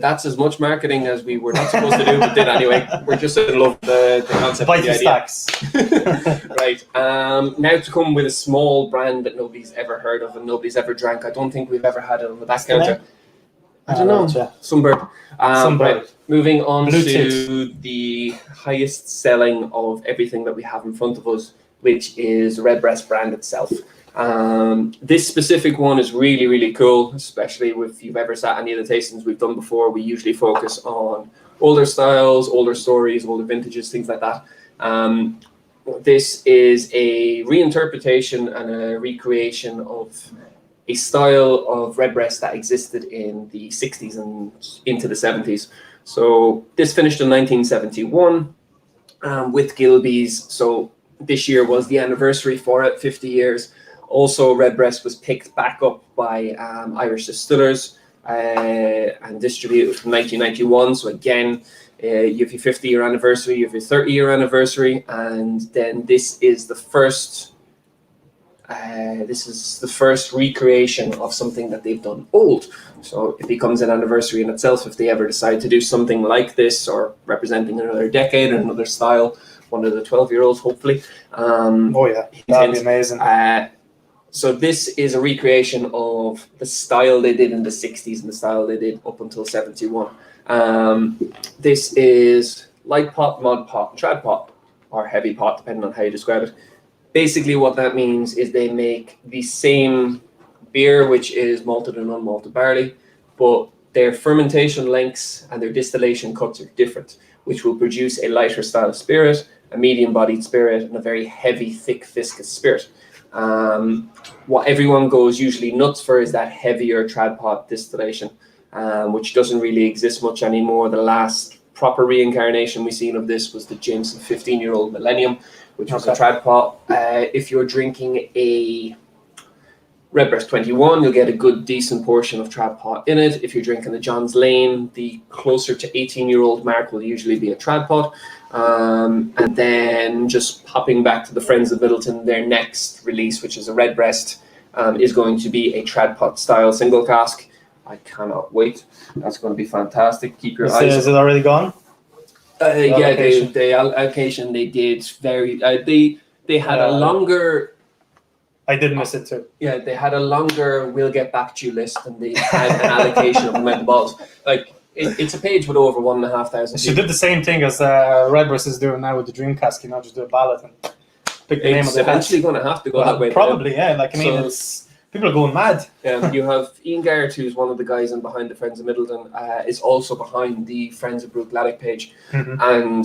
that's as much marketing as we were not supposed to do, but did anyway. We're just in love with the concept of the idea. Stacks. Right. Now to come with a small brand that nobody's ever heard of and nobody's ever drank. I don't think we've ever had it on the back counter. I don't know. Sunbird. Right. Moving on to the highest selling of everything that we have in front of us, which is Redbreast brand itself. This specific one is really, really cool, especially if you've ever sat any of the tastings we've done before. We usually focus on older styles, older stories, older vintages, things like that. This is a reinterpretation and a recreation of a style of Redbreast that existed in the 60s and into the 70s. So this finished in 1971 with Gilbey's. So this year was the anniversary for it, 50 years. Also, Redbreast was picked back up by Irish distillers. and distributed from 1991. So again, you have your 50-year anniversary, you have your 30-year anniversary, and then this is the first recreation of something that they've done old. So it becomes an anniversary in itself if they ever decide to do something like this, or representing another decade or another style. One of the 12-year-olds, hopefully. Oh yeah, that'd be amazing. So this is a recreation of the style they did in the 60s and the style they did up until 71. This is light pot, mod pot, trad pot, or heavy pot, depending on how you describe it. Basically what that means is they make the same beer, which is malted and unmalted barley, but their fermentation lengths and their distillation cuts are different, which will produce a lighter style spirit, a medium-bodied spirit, and a very heavy, thick, viscous spirit. What everyone goes usually nuts for is that heavier trad pot distillation, which doesn't really exist much anymore. The last proper reincarnation we've seen of this was the Jameson 15-year-old Millennium, which was a trad pot. If you're drinking a Redbreast 21, you'll get a good, decent portion of trad pot in it. If you're drinking the John's Lane, the closer to 18-year-old mark will usually be a trad pot. And then just popping back to the Friends of Middleton, their next release, which is a Redbreast, is going to be a trad pot style single cask. I cannot wait. That's going to be fantastic. Keep your eyes. Is it already gone? Yeah, the allocation they did very. They had a longer. I did miss it too. Yeah, they had a longer "we'll get back to you" list, and they had an allocation of amount of bottles. Like it's a page with over 1,500. She did the same thing as Redbreast is doing now with the Dream Cask. You know, just do a ballot and pick the name of the eventually going to have to go that way. Probably, yeah. Like I mean, it's people are going mad. You have Ian Garrett, who's one of the guys in behind the Friends of Middleton, is also behind the Friends of Brook Gladdick page, and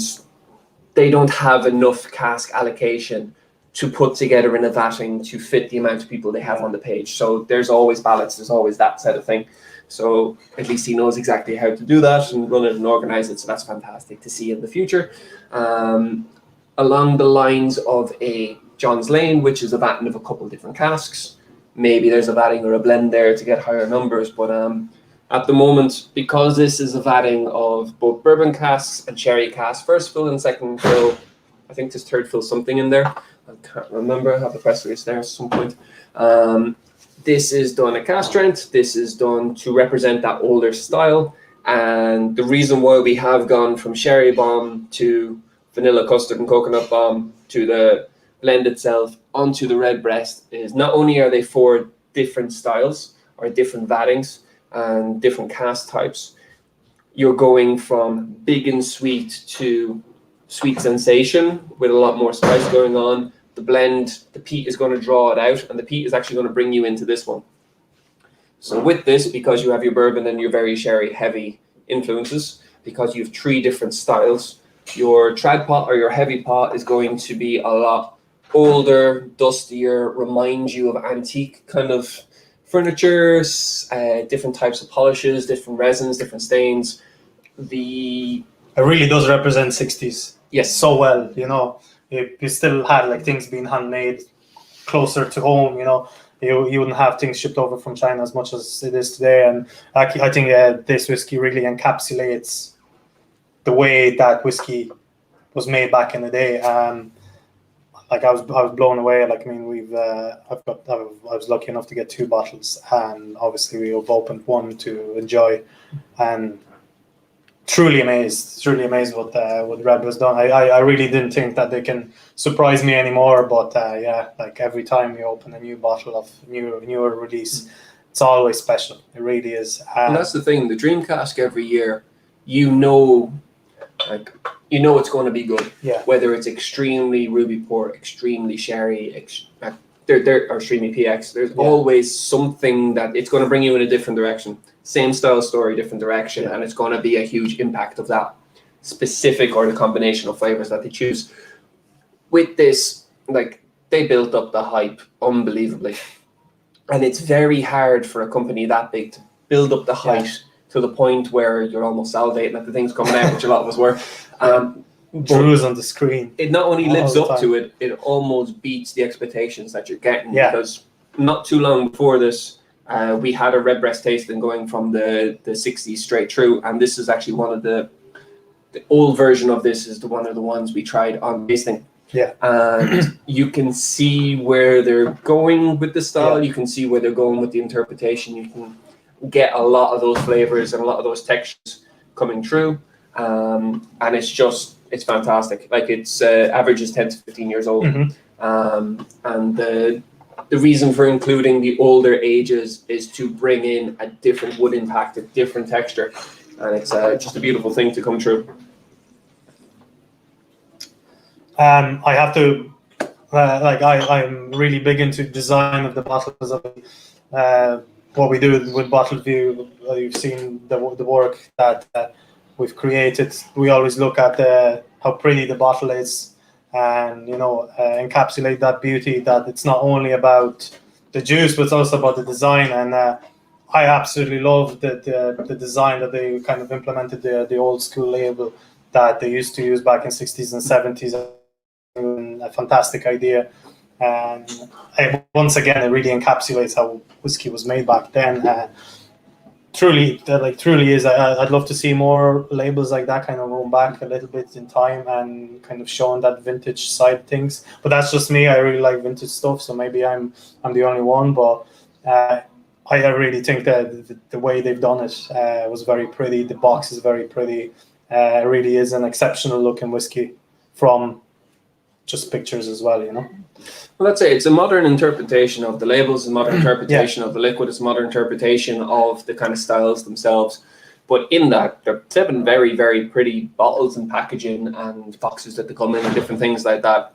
they don't have enough cask allocation to put together in a vatting to fit the amount of people they have on the page. So there's always ballots, there's always that sort of thing. So at least he knows exactly how to do that and run it and organize it. So that's fantastic to see in the future. Along the lines of a John's Lane, which is a vatting of a couple of different casks. Maybe there's a vatting or a blend there to get higher numbers. But at the moment, because this is a vatting of both bourbon casks and sherry casks, first fill and second fill, I think there's third fill something in there. I can't remember. I have the press release there at some point. This is done at Cask Strength. This is done to represent that older style. And the reason why we have gone from sherry bomb to vanilla custard and coconut bomb to the blend itself onto the Redbreast is not only are they four different styles or different vattings and different cask types, you're going from big and sweet to sweet sensation with a lot more spice going on. The blend, the peat is going to draw it out, and the peat is actually going to bring you into this one. So with this, because you have your bourbon and your very sherry heavy influences, because you have three different styles, your trad pot or your heavy pot is going to be a lot older, dustier, remind you of antique kind of furniture, different types of polishes, different resins, different stains. It really does represent 60s. Yes. So well, you know. You still had like things being handmade closer to home, you know. You wouldn't have things shipped over from China as much as it is today. And I think this whiskey really encapsulates the way that whiskey was made back in the day. Like I was blown away. Like I mean, I was lucky enough to get 2 bottles, and obviously we've opened one to enjoy, and truly amazed what Red was done. I really didn't think that they can surprise me anymore, but yeah, like every time you open a new bottle of newer release, it's always special. It really is. And that's the thing, the Dream Cask every year, you know it's going to be good. Yeah. Whether it's extremely ruby port, extremely sherry, or extremely PX, there's always something that it's going to bring you in a different direction. Same style story, different direction, and it's going to be a huge impact of that specific or the combination of flavors that they choose. With this, like, they built up the hype unbelievably, and it's very hard for a company that big to build up the hype to the point where you're almost salivating at the things coming out, which a lot of us were. Drew's on the screen. It not only lives up to it, it almost beats the expectations that you're getting, because not too long before this, we had a redbreast tasting going from the 60s straight through, and this is actually one of the old version of this is one of the ones we tried on tasting. Yeah. And you can see where they're going with the style. Yeah. You can see where they're going with the interpretation. You can get a lot of those flavors and a lot of those textures coming through. And it's fantastic. Like it's average is 10 to 15 years old. And the reason for including the older ages is to bring in a different wood impact, a different texture. And it's just a beautiful thing to come through. I have to, I'm really big into design of the bottles. What we do with Bottle View, you've seen the work that we've created. We always look at how pretty the bottle is, and encapsulate that beauty. That it's not only about the juice, but it's also about the design. And I absolutely love the design that they kind of implemented, the old school label that they used to use back in 60s and 70s. A fantastic idea, and once again it really encapsulates how whiskey was made back then. Truly is. I'd love to see more labels like that kind of roll back a little bit in time and kind of showing that vintage side of things. But that's just me. I really like vintage stuff, so maybe I'm the only one. But I really think that the way they've done it was very pretty. The box is very pretty. It really is an exceptional looking whiskey from just pictures as well, Well, let's say it's a modern interpretation of the labels, a modern interpretation of the liquid, it's a modern interpretation of the kind of styles themselves. But in that, there are 7 very, very pretty bottles and packaging and boxes that they come in and different things like that.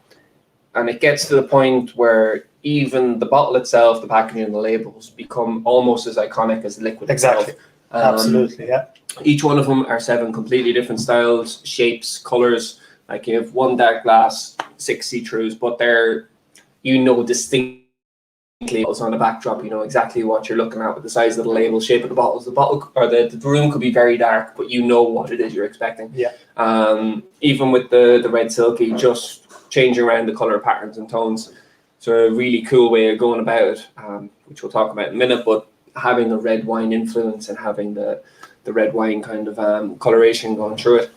And it gets to the point where even the bottle itself, the packaging and the labels become almost as iconic as the liquid itself. Exactly. Absolutely, yeah. Each one of them are 7 completely different styles, shapes, colors. Like you have 1 dark glass, 6 see-throughs, but they're, distinctly on the backdrop, exactly what you're looking at with the size of the label, shape of the bottles. The bottle or the room could be very dark, but what it is you're expecting. Yeah. Even with the red silky, just changing around the color patterns and tones. So a really cool way of going about it, which we'll talk about in a minute, but having a red wine influence and having the red wine kind of coloration going through it.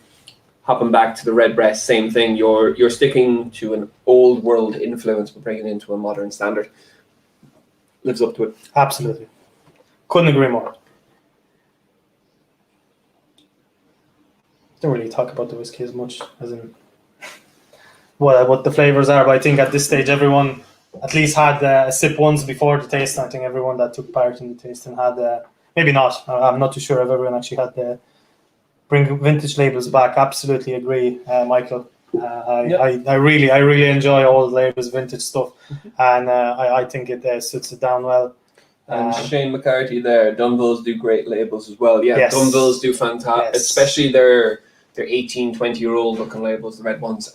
Hopping back to the redbreast, same thing. You're sticking to an old world influence, but bringing it into a modern standard. Lives up to it. Absolutely. Couldn't agree more. Don't really talk about the whiskey as much as in what the flavors are, but I think at this stage everyone at least had a sip once before the tasting. I think everyone that took part in the tasting had, maybe not. I'm not too sure if everyone actually had bring vintage labels back. Absolutely agree, Michael. I really enjoy all the labels, vintage stuff, and I think it suits it down well. And Shane McCarthy there, Dunvilles do great labels as well. Yeah, yes. Dunvilles do fantastic, especially their 18, 20-year-old looking labels, the red ones.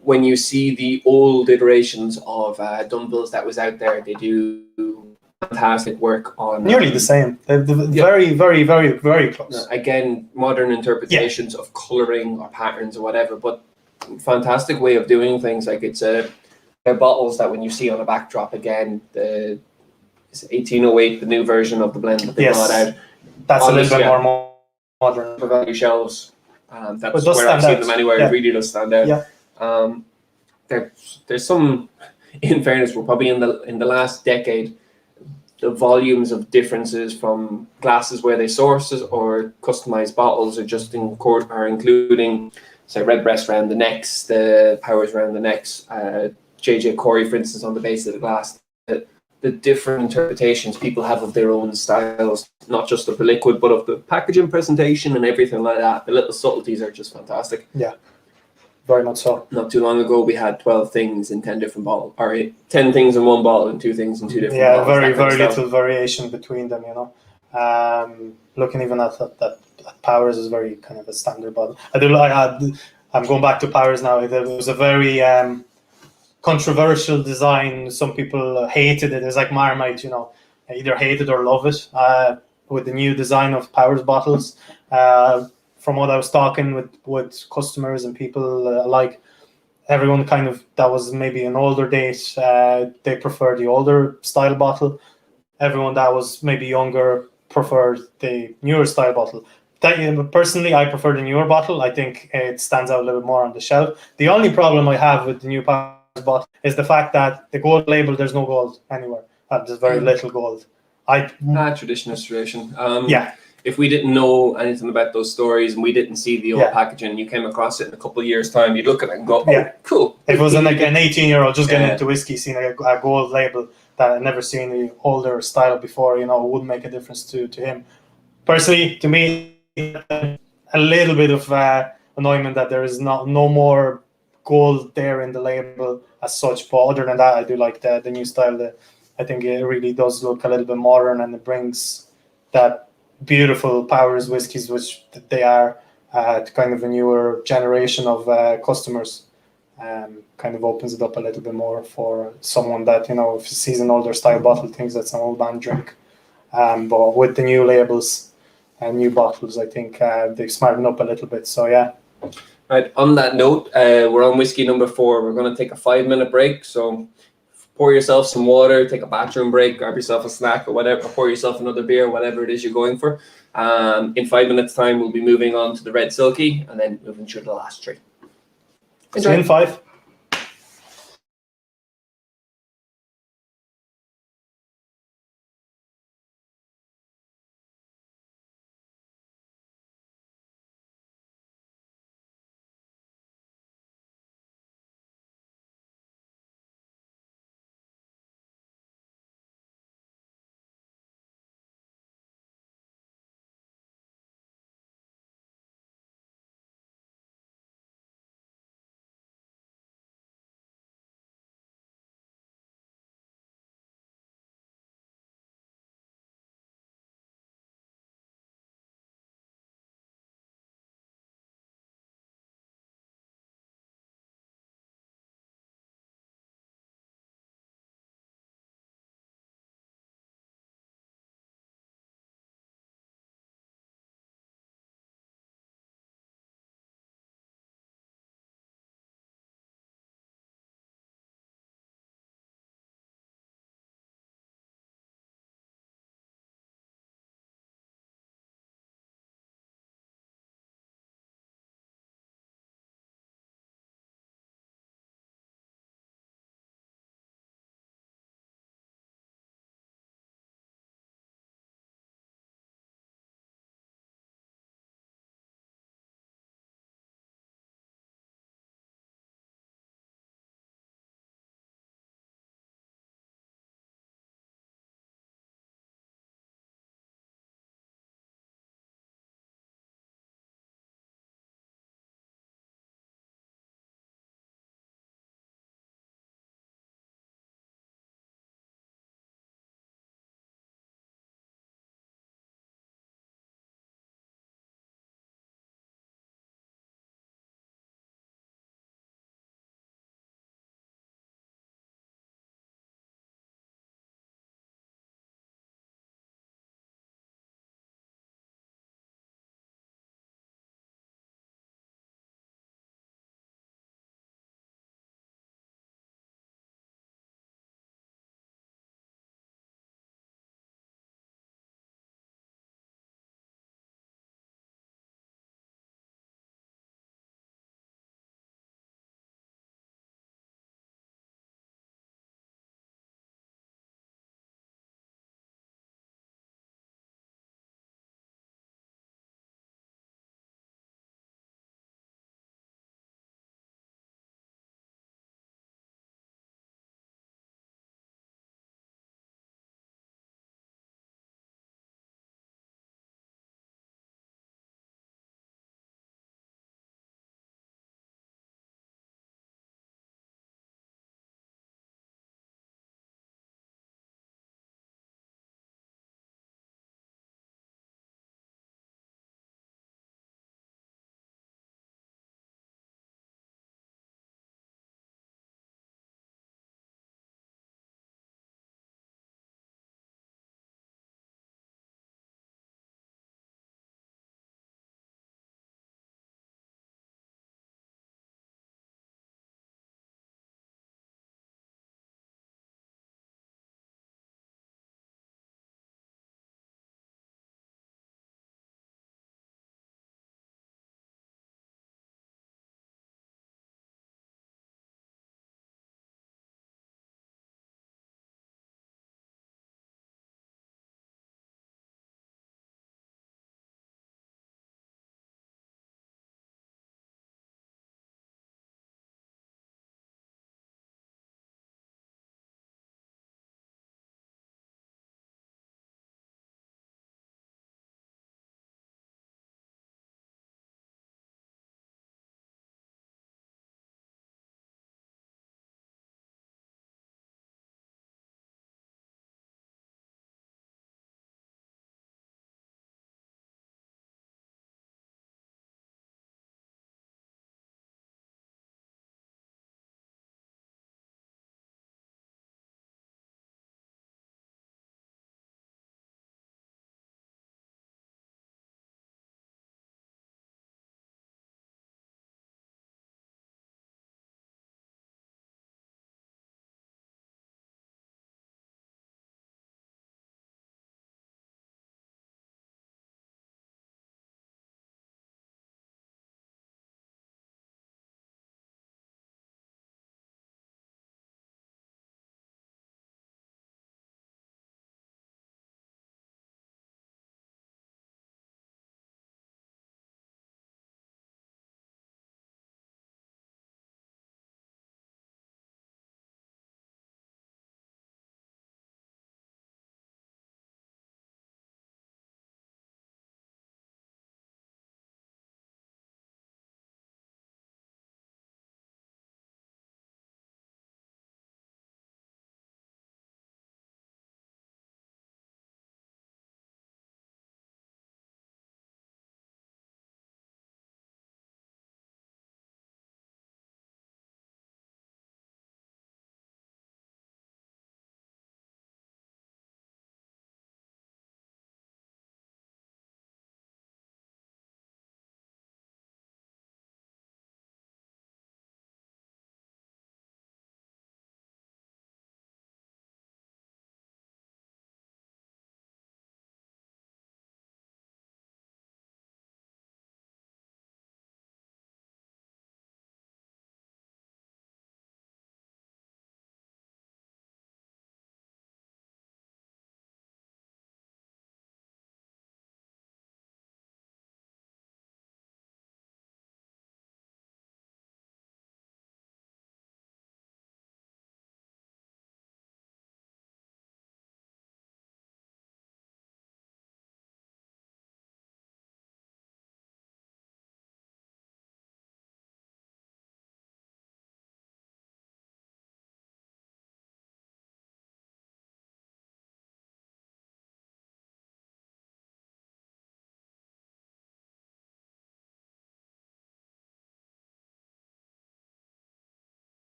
When you see the old iterations of Dunvilles that was out there, they do fantastic work on nearly the same. They're very, very, very, very close. Again, modern interpretations of coloring or patterns or whatever, but fantastic way of doing things. Like they're bottles that when you see on a backdrop again, it's 1808, the new version of the blend that they brought out. That's a little bit more modern. For value shelves, that's where I've seen them anywhere. It really does stand out. There's some, in fairness, we're probably in the last decade. The volumes of differences from glasses where they source it or customized bottles are just including, say, redbreast around the necks, the Powers around the necks, JJ Corey, for instance, on the base of the glass. The different interpretations people have of their own styles, not just of the liquid, but of the packaging presentation and everything like that. The little subtleties are just fantastic. Yeah. Very much so. Not too long ago, we had 12 things in 10 different bottles, or 10 things in one bottle and 2 things in 2 different bottles. Yeah, very little variation between them, Looking even at Powers is very kind of a standard bottle. I'm going back to Powers now. It was a very controversial design. Some people hated it. It was like Marmite, either hate it or love it. With the new design of Powers bottles. From what I was talking with customers and people alike, everyone kind of, that was maybe an older date, they prefer the older style bottle. everyone that was maybe younger preferred the newer style bottle. Personally, I prefer the newer bottle. I think it stands out a little bit more on the shelf. The only problem I have with the new Powers bottle is the fact that the gold label, there's no gold anywhere. There's very little gold. Tradition is tradition. Yeah. If we didn't know anything about those stories and we didn't see the old packaging, you came across it in a couple of years' time, you'd look at it and go, "Oh, cool." If it was like an 18-year-old just getting into whiskey, seeing a gold label that I'd never seen the older style before, it wouldn't make a difference to him. Personally, to me, a little bit of annoyment that there is no more gold there in the label as such. But other than that, I do like the new style. I think it really does look a little bit modern, and it brings that beautiful Powers whiskies, which they are, to kind of a newer generation of customers. Kind of opens it up a little bit more for someone that, if sees an older style bottle, thinks that's an old man drink. But with the new labels and new bottles, I think they've smartened up a little bit. So yeah. Right. On that note, we're on whiskey number 4. We're going to take a 5-minute break. So pour yourself some water, take a bathroom break, grab yourself a snack or whatever, or pour yourself another beer, whatever it is you're going for. In 5 minutes' time, we'll be moving on to the Red Silky and then moving through the last 3. See you in 5.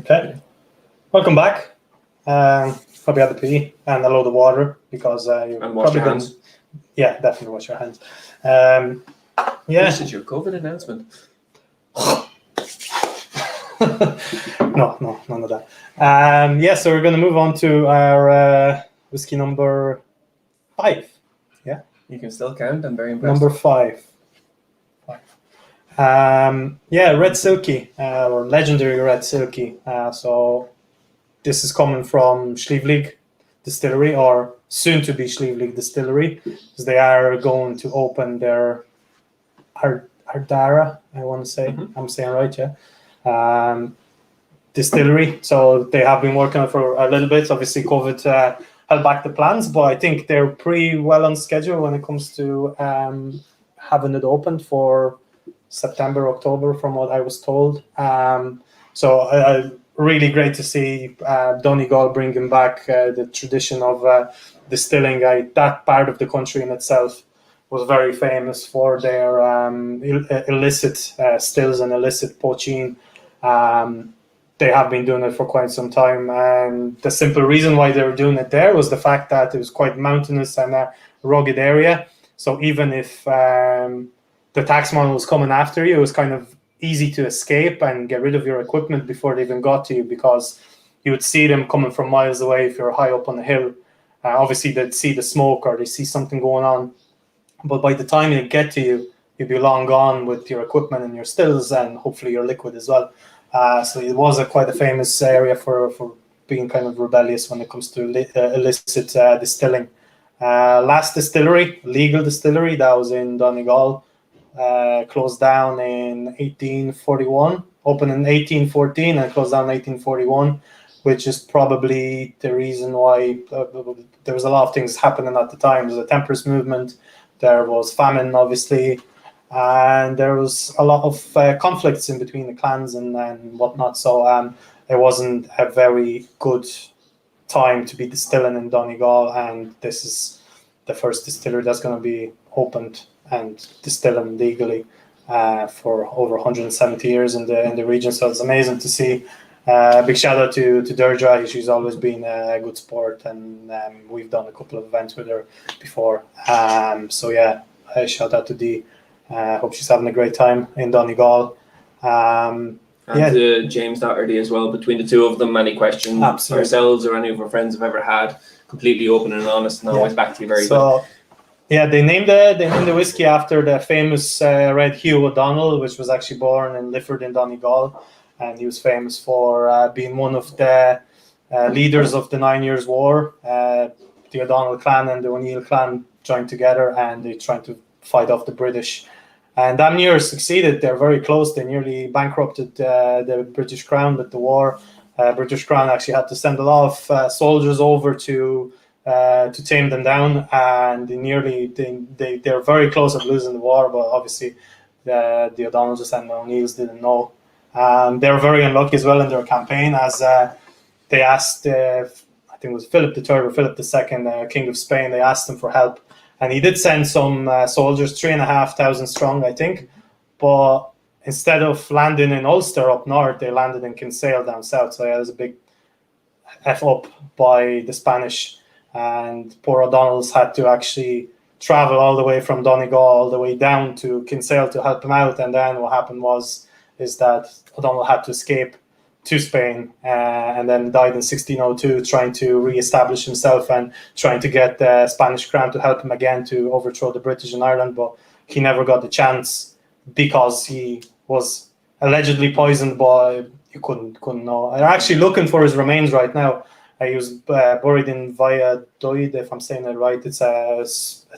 Okay. Welcome back. Probably had the pee and a load of water because you've And wash probably your hands. Yeah, definitely wash your hands. This is your COVID announcement. No, none of that. So we're going to move on to our whiskey number 5. Yeah, You can still count. I'm very impressed. number 5. Red Silky, or legendary Red Silky. So this is coming from Slieveleague Distillery, or soon to be Slieveleague Distillery, because they are going to open their Ardara, I want to say. Mm-hmm. I'm saying right, yeah. Distillery. So they have been working on it for a little bit. Obviously, COVID held back the plans, but I think they're pretty well on schedule when it comes to having it opened for September, October, from what I was told. So really great to see Donegal bringing back the tradition of distilling. That part of the country in itself was very famous for their illicit stills and illicit poaching. They have been doing it for quite some time, and the simple reason why they were doing it there was the fact that it was quite mountainous and a rugged area. So even if the taxman was coming after you, it was kind of easy to escape and get rid of your equipment before they even got to you, because you would see them coming from miles away if you're high up on the hill. Obviously, they'd see the smoke or they see something going on, but by the time they get to you, you'd be long gone with your equipment and your stills and hopefully your liquid as well. So it was quite a famous area for being kind of rebellious when it comes to illicit distilling. Last distillery, legal distillery, that was in Donegal, closed down in 1841, opened in 1814 and closed down in 1841, which is probably the reason why there was a lot of things happening at the time. There was a temperance movement, there was famine, obviously, and there was a lot of conflicts in between the clans and whatnot. So it wasn't a very good time to be distilling in Donegal, and this is the first distillery that's going to be opened and distilling legally for over 170 years in the region. So it's amazing to see. Big shout out to Deirdre. She's always been a good sport, and we've done a couple of events with her before. So yeah, shout out to Dee. Hope she's having a great time in Donegal. And to James Doherty as well. Between the two of them, any questions ourselves or any of our friends have ever had, completely open and honest, and always back to you very good. Yeah, they named the whiskey after the famous Red Hugh O'Donnell, which was actually born in Lifford in Donegal, and he was famous for being one of the leaders of the 9 Years' War. The O'Donnell clan and the O'Neill clan joined together, and they tried to fight off the British. And damn near succeeded. They're very close. They nearly bankrupted the British Crown with the war. British Crown actually had to send a lot of soldiers over to tame them down, and they're very close at losing the war. But obviously, the O'Donnells and the O'Neills didn't know. They were very unlucky as well in their campaign, as they asked, I think it was Philip III or Philip II, King of Spain. They asked him for help. And he did send some soldiers, 3,500 strong, I think. But instead of landing in Ulster up north, they landed in Kinsale down south. So yeah, it was a big F up by the Spanish. And poor O'Donnell's had to actually travel all the way from Donegal all the way down to Kinsale to help him out. And then what happened is that O'Donnell had to escape to Spain and then died in 1602, trying to re-establish himself and trying to get the Spanish crown to help him again to overthrow the British in Ireland. But he never got the chance because he was allegedly poisoned, but you couldn't know. I'm actually looking for his remains right now. He was buried in Valladolid, if I'm saying it right. It's a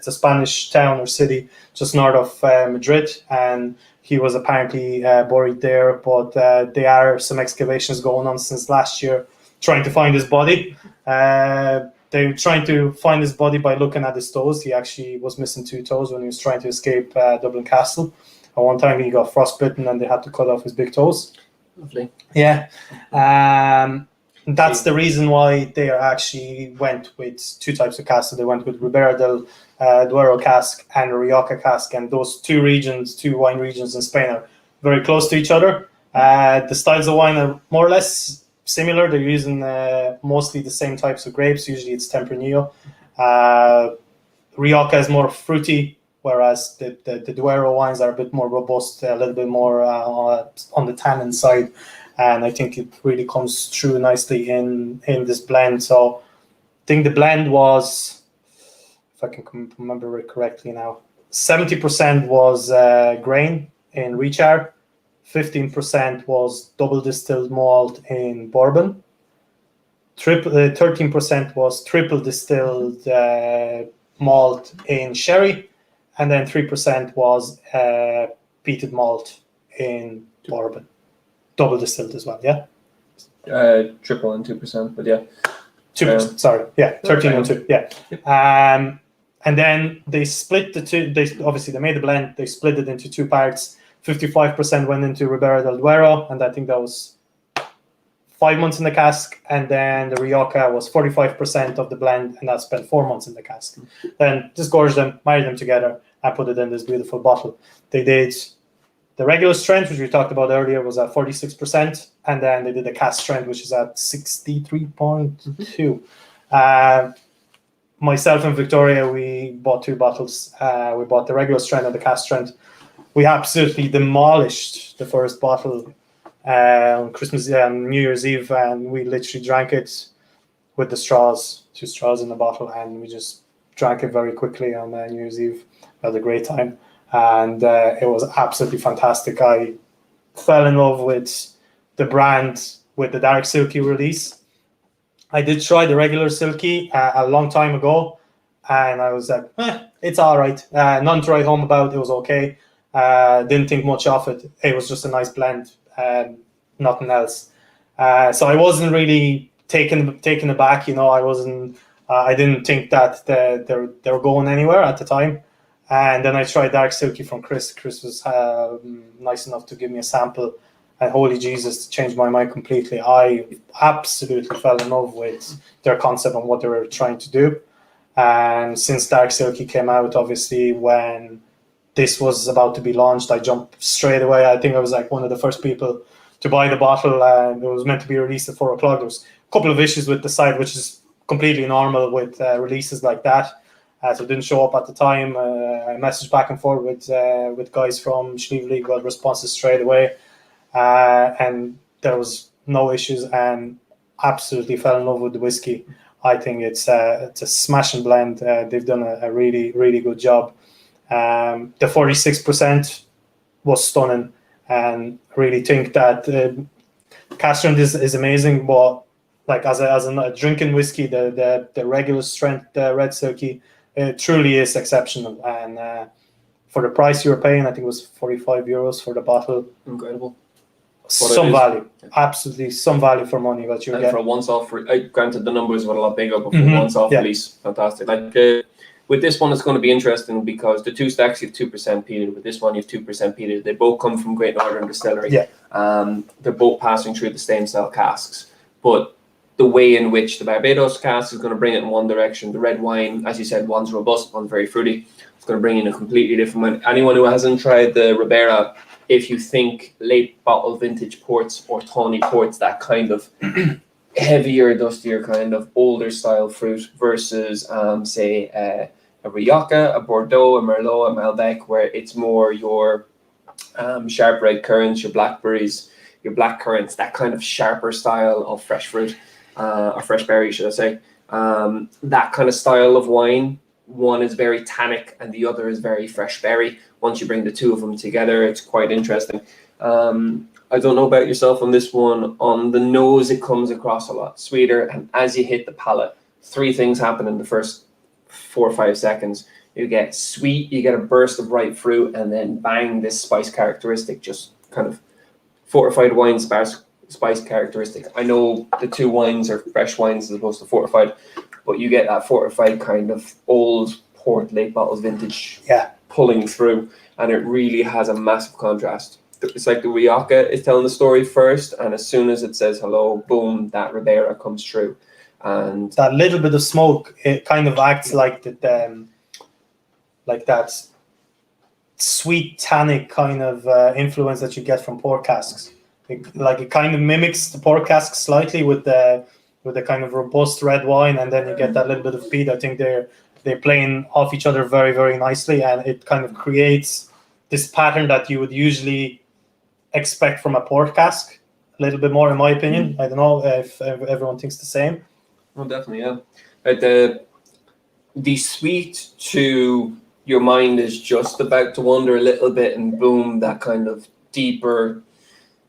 Spanish town or city just north of Madrid, and he was apparently buried there. But there are some excavations going on since last year trying to find his body. They were trying to find his body by looking at his toes. He actually was missing 2 toes when he was trying to escape Dublin Castle. At one time he got frostbitten and they had to cut off his big toes. Lovely. Yeah. That's the reason why they actually went with 2 types of cask. So they went with Ribera del Duero cask and Rioja cask, and those 2 wine regions in Spain are very close to each other. The styles of wine are more or less similar. They're using mostly the same types of grapes. Usually it's Tempranillo. Rioja is more fruity, whereas the Duero wines are a bit more robust, a little bit more on the tannin side. And I think it really comes through nicely in this blend. So I think the blend was, if I can remember it correctly now, 70% was grain in Richard, 15% was double distilled malt in bourbon, 13% was triple distilled malt in sherry, and then 3% was peated malt in bourbon, double distilled as well. Yeah, Triple and 2%, but yeah. 2%, sorry, yeah, 13 and 2, yeah. And then they split the two. They made the blend. They split it into two parts. 55% went into Ribera del Duero, and I think that was 5 months in the cask. And then the Rioja was 45% of the blend, and that spent 4 months in the cask. Then disgorged them, married them together, and put it in this beautiful bottle. They did the regular strength, which we talked about earlier, was at 46%, and then they did the cask strength, which is at 63.2. Myself and Victoria, we bought 2 bottles. We bought the regular strength and the cask strength. We absolutely demolished the first bottle on Christmas and New Year's Eve, and we literally drank it with the straws, 2 straws in the bottle, and we just drank it very quickly on New Year's Eve. We had a great time, and it was absolutely fantastic. I fell in love with the brand with the Dark Silky release. I did try the regular Silky a long time ago, and I was like, it's all right. None to write home about. It was okay. Didn't think much of it. It was just a nice blend, nothing else. So I wasn't really taken aback. I didn't think that they were going anywhere at the time. And then I tried Dark Silky from Chris. Chris was nice enough to give me a sample. And holy Jesus, changed my mind completely. I absolutely fell in love with their concept and what they were trying to do. And since Dark Silky came out, obviously, when this was about to be launched, I jumped straight away. I think I was like one of the first people to buy the bottle. And it was meant to be released at 4 o'clock. There was a couple of issues with the site, which is completely normal with releases like that. So it didn't show up at the time. I messaged back and forth with guys from Schneevely, got responses straight away. And there was no issues, and absolutely fell in love with the whiskey. I think it's a smashing blend. They've done a really, really good job. The 46% was stunning, and really think that Cask Strength is amazing. But like as a drinking whiskey, the regular strength Red Silky, it truly is exceptional. And for the price you were paying, I think it was €45 for the bottle. Incredible. Some value, absolutely some value for money that you're getting. For a once-off, granted the numbers were a lot bigger, but for a once-off release, fantastic. Like with this one, it's going to be interesting because the 2 stacks you have 2% peated. With this one, you have 2% peated. They both come from Great Northern Distillery. Yeah. They're both passing through the same style casks, but the way in which the Barbados cask is going to bring it in one direction. The red wine, as you said, one's robust, one's very fruity. It's going to bring in a completely different one. Anyone who hasn't tried the Ribera, if you think late bottle vintage ports or tawny ports, that kind of heavier, dustier kind of older style fruit versus say a Rioja, a Bordeaux, a Merlot, a Malbec, where it's more your sharp red currants, your blackberries, your black currants, that kind of sharper style of fresh fruit, or fresh berry, should I say. That kind of style of wine, one is very tannic and the other is very fresh berry. Once you bring the two of them together, it's quite interesting. I don't know about yourself on this one. On the nose, it comes across a lot sweeter, and as you hit the palate, 3 things happen in the first 4 or 5 seconds. You get sweet, you get a burst of ripe fruit, and then bang, this spice characteristic, just kind of fortified wine spice characteristic. I know the 2 wines are fresh wines as opposed to fortified, but you get that fortified kind of old port, late bottles vintage pulling through, and it really has a massive contrast. It's like the Rioja is telling the story first, and as soon as it says hello, boom, that Ribera comes through. And that little bit of smoke, it kind of acts like that sweet tannic kind of influence that you get from port casks. it kind of mimics the port cask slightly with the kind of robust red wine, and then you get that little bit of peat. I think they're playing off each other very, very nicely, and it kind of creates this pattern that you would usually expect from a port cask a little bit more, in my opinion. I don't know if everyone thinks the same. Oh, definitely, yeah. The sweet to your mind is just about to wander a little bit, and boom, that kind of deeper,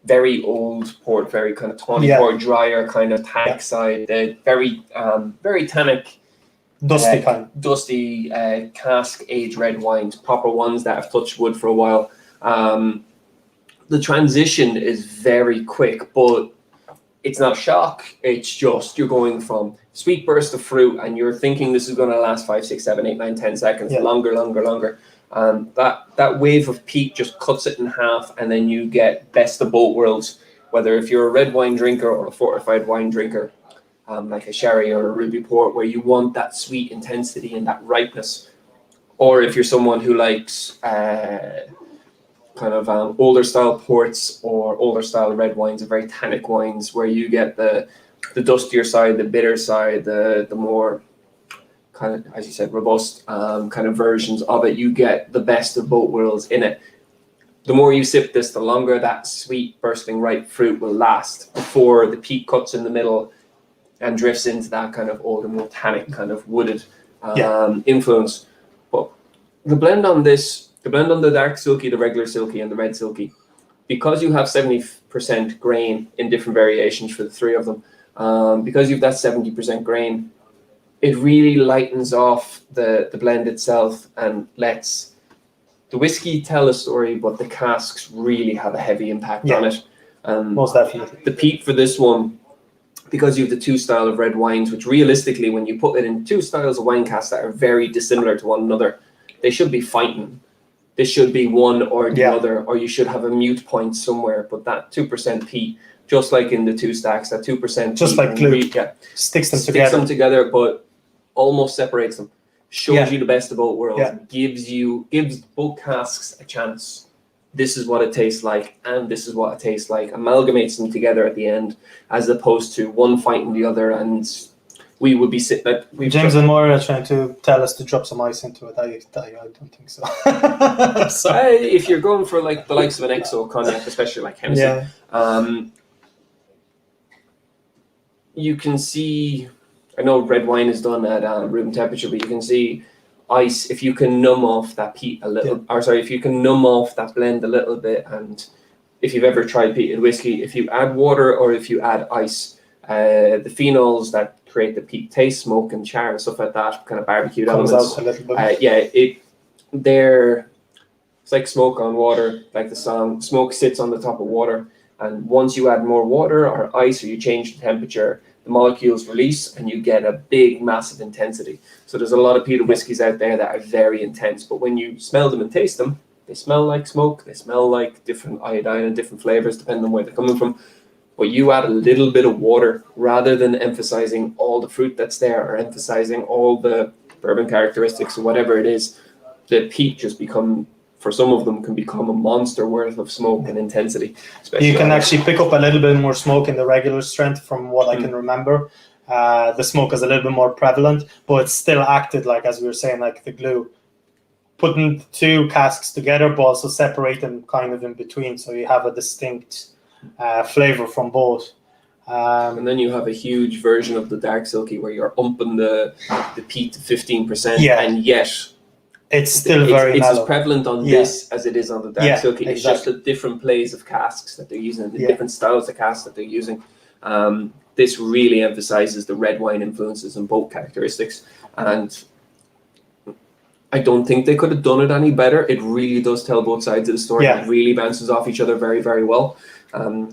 very old port, very kind of tawny port, drier kind of tannic side, very tannic, dusty cask aged red wines, proper ones that have touched wood for a while. The transition is very quick, but it's not a shock. It's just you're going from sweet burst of fruit, and you're thinking this is going to last 5, 6, 7, 8, 9, 10 seconds, longer. That wave of peat just cuts it in half, and then you get best of both worlds. Whether if you're a red wine drinker or a fortified wine drinker, like a sherry or a ruby port, where you want that sweet intensity and that ripeness, or if you're someone who likes older style ports or older style red wines, and very tannic wines, where you get the dustier side, the bitter side, the more kind of, as you said, robust kind of versions of it. You get the best of both worlds in it. The more you sip this, the longer that sweet, bursting, ripe fruit will last before the peat cuts in the middle and drifts into that kind of older, more tannic, kind of wooded influence. But the blend on the dark silky, the regular silky, and the red silky, because you have 70% grain in different variations for the three of them, because you've that 70% grain, it really lightens off the blend itself and lets the whiskey tell a story, but the casks really have a heavy impact on it. Most definitely. The peat for this one, because you have the two style of red wines, which realistically, when you put it in two styles of wine casks that are very dissimilar to one another, they should be fighting. This should be one or the other, or you should have a mute point somewhere. But that 2% peat, just like in the two stacks, that 2% just like glue, sticks them together, but almost separates them. Shows you the best of both worlds. Gives both casks a chance. This is what it tastes like, and this is what it tastes like. Amalgamates them together at the end, as opposed to one fighting the other. And we would be sitting at... James and Moira are trying to tell us to drop some ice into it. I don't think so. If you're going for like the likes of an XO cognac, especially like Hennessy, you can see... I know red wine is done at room temperature, but you can see ice, if you can numb off that peat a little, if you can numb off that blend a little bit. And if you've ever tried peated whiskey, if you add water or if you add ice, the phenols that create the peat taste, smoke and char and stuff like that, kind of barbecued elements, it's like smoke on water, like the song, smoke sits on the top of water. And once you add more water or ice, or you change the temperature, the molecules release and you get a big, massive intensity. So there's a lot of peated whiskies out there that are very intense, but when you smell them and taste them, they smell like smoke, they smell like different iodine and different flavors depending on where they're coming from. But you add a little bit of water, rather than emphasizing all the fruit that's there or emphasizing all the bourbon characteristics or whatever it is, the peat just for some of them, can become a monster worth of smoke and intensity. You can actually pick up a little bit more smoke in the regular strength from what I can remember. The smoke is a little bit more prevalent, but it's still acted like, as we were saying, like the glue. Putting two casks together, but also separate them kind of in between, so you have a distinct flavor from both. And then you have a huge version of the dark silky where you're umping the peat to 15%, and yet it's still very it's as prevalent on this as it is on the dark silky. It's just the different plays of casks that they're using, the different styles of casks that they're using. This really emphasizes the red wine influences and both characteristics. And I don't think they could have done it any better. It really does tell both sides of the story. It really bounces off each other very, very well,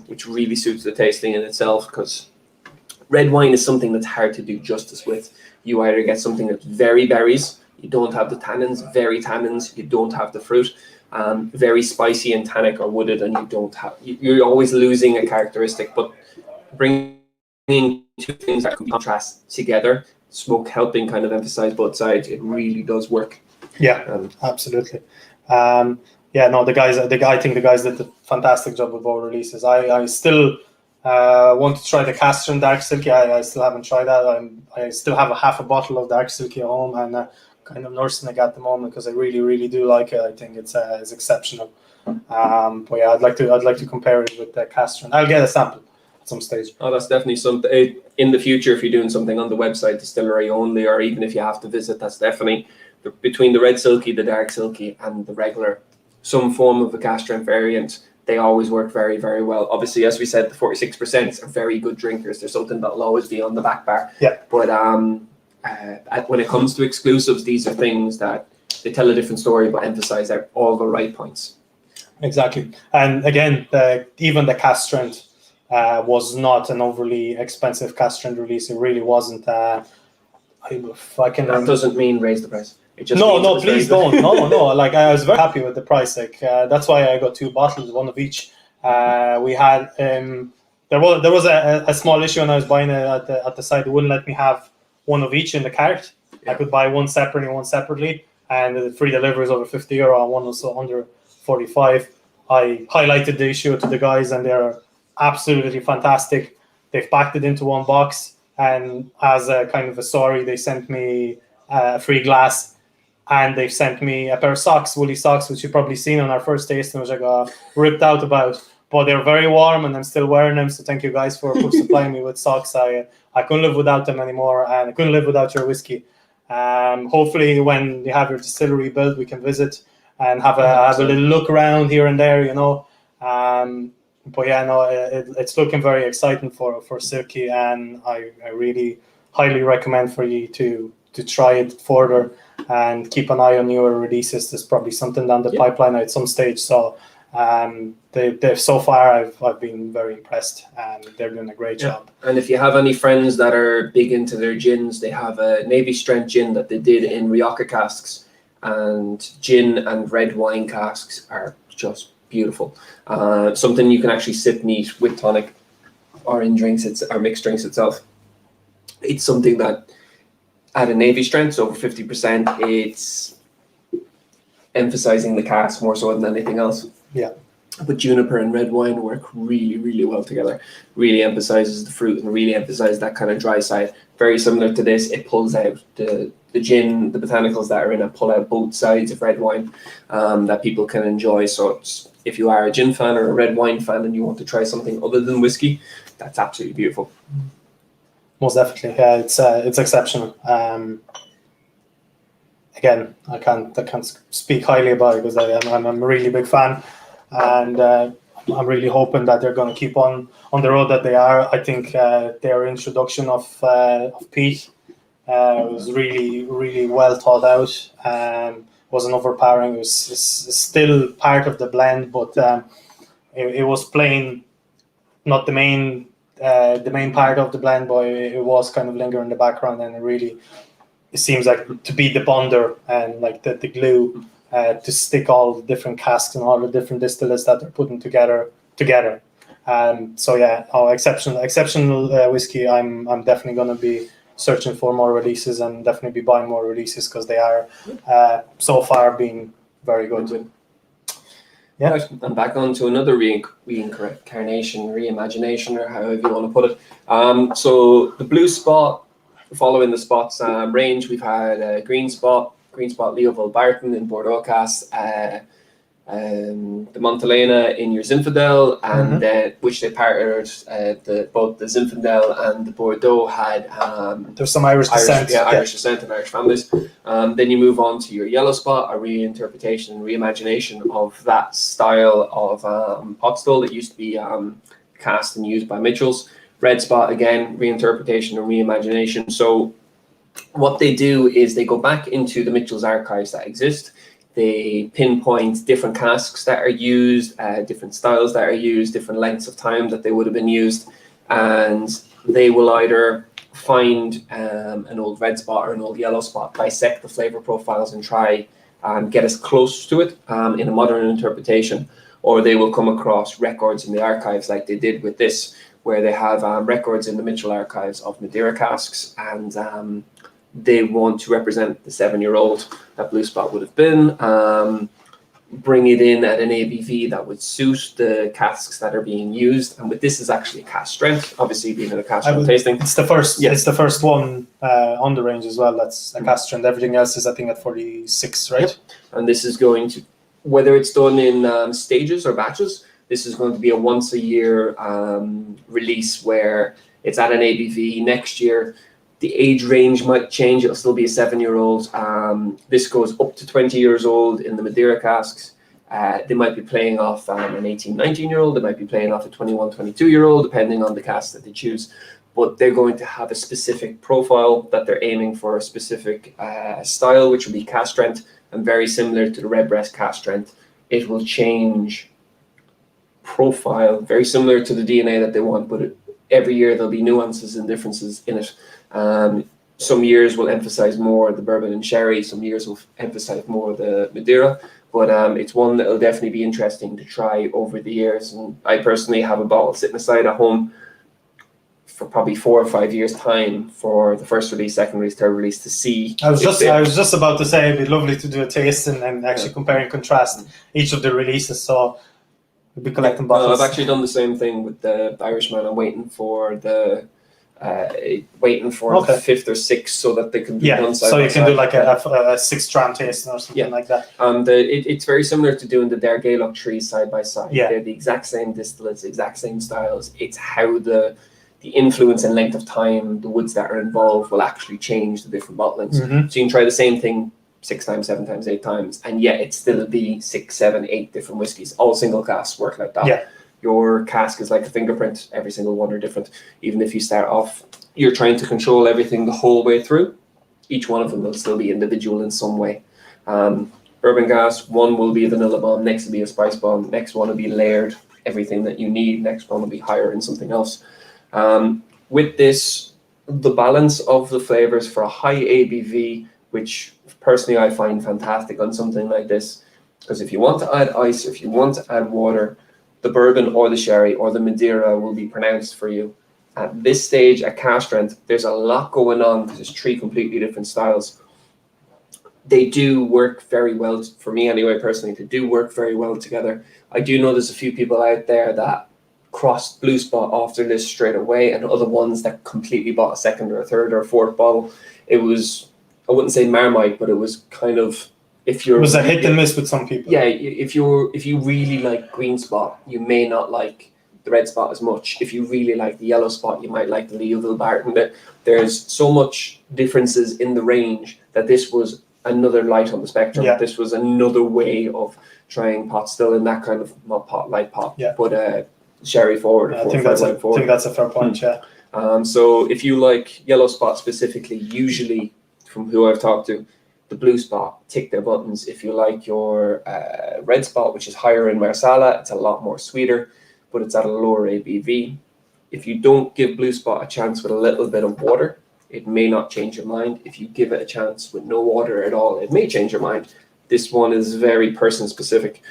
which really suits the tasting in itself, because red wine is something that's hard to do justice with. You either get something that's very berries, you don't have the tannins, very tannins, you don't have the fruit, very spicy and tannic or wooded, and you're always losing a characteristic. But bringing two things that can contrast together, smoke helping kind of emphasize both sides, it really does work. Absolutely. yeah, no, I think the guys did a fantastic job with both releases. I still want to try the Cask Strength Dark Silky. I still haven't tried that. I still have a half a bottle of Dark Silky at home, and kind of nursing it at the moment because I really do like it. I think it's exceptional. But yeah, I'd like to compare it with the Cask Strength. I'll get a sample at some stage. Oh, that's definitely something in the future. If you're doing something on the website, distillery only, or even if you have to visit, that's definitely between the red silky, the dark silky, and the regular, some form of a Cask Strength variant. They always work very, very well. Obviously, as we said, the 46% are very good drinkers. They're something that'll always be on the back bar. Yeah. But when it comes to exclusives, these are things that they tell a different story, but emphasize all the right points. Exactly. And again, even the Cask Strength was not an overly expensive Cask Strength release. It really wasn't. That doesn't mean raise the price. It just no, please don't. No. Like, I was very happy with the price. Like, that's why I got 2 bottles, one of each. We had there was a small issue when I was buying it at the site. They wouldn't let me have one of each in the cart. Yeah. I could buy one separately, and the free delivery is over €50. One was under 45. I highlighted the issue to the guys, and they're absolutely fantastic. They've packed it into one box, and as a kind of a sorry, they sent me a free glass, and they've sent me a pair of socks, woolly socks, which you've probably seen on our first tasting, which I got ripped out about. But they're very warm, and I'm still wearing them. So thank you guys for supplying me with socks. I couldn't live without them anymore, and I couldn't live without your whiskey. Hopefully, when you have your distillery built, we can visit and have a little look around here and there, you know. But yeah, no, it's looking very exciting for Silky, and I really highly recommend for you to try it further and keep an eye on newer releases. There's probably something down the pipeline at some stage. So they've so far I've been very impressed, and they're doing a great job. And if you have any friends that are big into their gins, they have a Navy Strength gin that they did in Rioja casks, and gin and red wine casks are just beautiful. Something you can actually sip neat with tonic or in drinks, or mixed drinks itself. It's something that at a Navy Strength, over 50%, it's emphasizing the cask more so than anything else. Yeah. But juniper and red wine work really well together. Really emphasizes the fruit and really emphasizes that kind of dry side. Very similar to this, it pulls out the gin, the botanicals that are in it, pull out both sides of red wine that people can enjoy. So if you are a gin fan or a red wine fan and you want to try something other than whiskey, that's absolutely beautiful. Most definitely, yeah, it's exceptional. Again, I can't speak highly about it because I'm a really big fan, and I'm really hoping that they're going to keep on the road that they are. I think their introduction of peat was really well thought out. Wasn't overpowering. It was still part of the blend, but it was plain, not the main part of the blend, but it was kind of lingering in the background, and it seems like to be the bonder and like the glue to stick all the different casks and all the different distillates that they're putting together. So yeah, exceptional whiskey. I'm definitely going to be searching for more releases and definitely be buying more releases because they are so far being very good. Yeah. Right, and back on to another reincarnation, reimagination, or however you want to put it. So the blue spot, following the spots range, we've had Green Spot Leoville Barton in Bordeaux Cask, the Montelena in your Zinfandel, and which they partnered, both the Zinfandel and the Bordeaux had there's some Irish descent. Irish descent and Irish families. Then you move on to your Yellow Spot, a reinterpretation and reimagination of that style of pot still that used to be cast and used by Mitchell's. Red Spot, again, reinterpretation and reimagination. So what they do is they go back into the Mitchell's archives that exist. They pinpoint different casks that are used, different styles that are used, different lengths of time that they would have been used, and they will either find an old red spot or an old yellow spot, dissect the flavor profiles and try and get as close to it in a modern interpretation, or they will come across records in the archives like they did with this, where they have records in the Mitchell archives of Madeira casks, and they want to represent the 7-year-old that Blue Spot would have been. bring it in at an ABV that would suit the casks that are being used. And with this is actually a cask strength, obviously being in a cask strength tasting. It's the first. Yeah. It's the first one on the range as well. That's a cask strength. Everything else is, I think, at 46, right? Yep. And this is going to, whether it's done in stages or batches, this is going to be a once a year release where it's at an ABV. Next year, the age range might change. It'll still be a 7-year-old. This goes up to 20 years old in the Madeira casks. They might be playing off an 18, 19-year-old. They might be playing off a 21, 22-year-old, depending on the cask that they choose. But they're going to have a specific profile that they're aiming for, a specific style, which will be cask strength, and very similar to the Redbreast cask strength. It will change profile, very similar to the DNA that they want, but every year there'll be nuances and differences in it. Some years will emphasize more the bourbon and sherry, some years will emphasize more the Madeira, but it's one that will definitely be interesting to try over the years. And I personally have a bottle sitting aside at home for probably 4 or 5 years time for the first release, second release, third release to see. I was just about to say it'd be lovely to do a taste and actually compare and contrast each of the releases. So we'll be collecting bottles. I've actually done the same thing with the Irishman. I'm waiting for the the fifth or sixth so that they can be done side so by you can side. do like a 6 dram tasting or something like that. It's very similar to doing the Dergailloch trees side by side. Yeah. They're the exact same distillates, exact same styles. It's how the influence and length of time, the woods that are involved will actually change the different bottlings. Mm-hmm. So you can try the same thing 6 times, 7 times, 8 times, and yet it still be 6, 7, 8 different whiskies. All single casks work like that. Yeah. Your cask is like a fingerprint. Every single one are different. Even if you start off, you're trying to control everything the whole way through. Each one of them will still be individual in some way. Bourbon cask, one will be a vanilla bomb, next will be a spice bomb, next one will be layered, everything that you need, next one will be higher in something else. With this, the balance of the flavors for a high ABV, which personally I find fantastic on something like this, because if you want to add ice, if you want to add water, the bourbon or the sherry or the Madeira will be pronounced for you. At this stage, at cask strength, there's a lot going on because there's 3 completely different styles. They do work very well, for me anyway, personally, they do work very well together. I do know there's a few people out there that crossed Blue Spot after this straight away, and other ones that completely bought a second or a third or a fourth bottle. It was, I wouldn't say Marmite, but it was kind of, if you're... It was a hit and miss with some people. Yeah, if you really like Green Spot, you may not like the Red Spot as much. If you really like the Yellow Spot, you might like the Leoville Barton. There's so much differences in the range that this was another light on the spectrum. Yeah. This was another way of trying pot still in that kind of not pot, light pot, but sherry forward. I think that's a fair point, yeah. So if you like Yellow Spot specifically, usually from who I've talked to, the Blue Spot tick their buttons. If you like your Red Spot, which is higher in Marsala, it's a lot more sweeter, but it's at a lower ABV. If you don't give Blue Spot a chance with a little bit of water, it may not change your mind. If you give it a chance with no water at all, it may change your mind. This one is very person specific.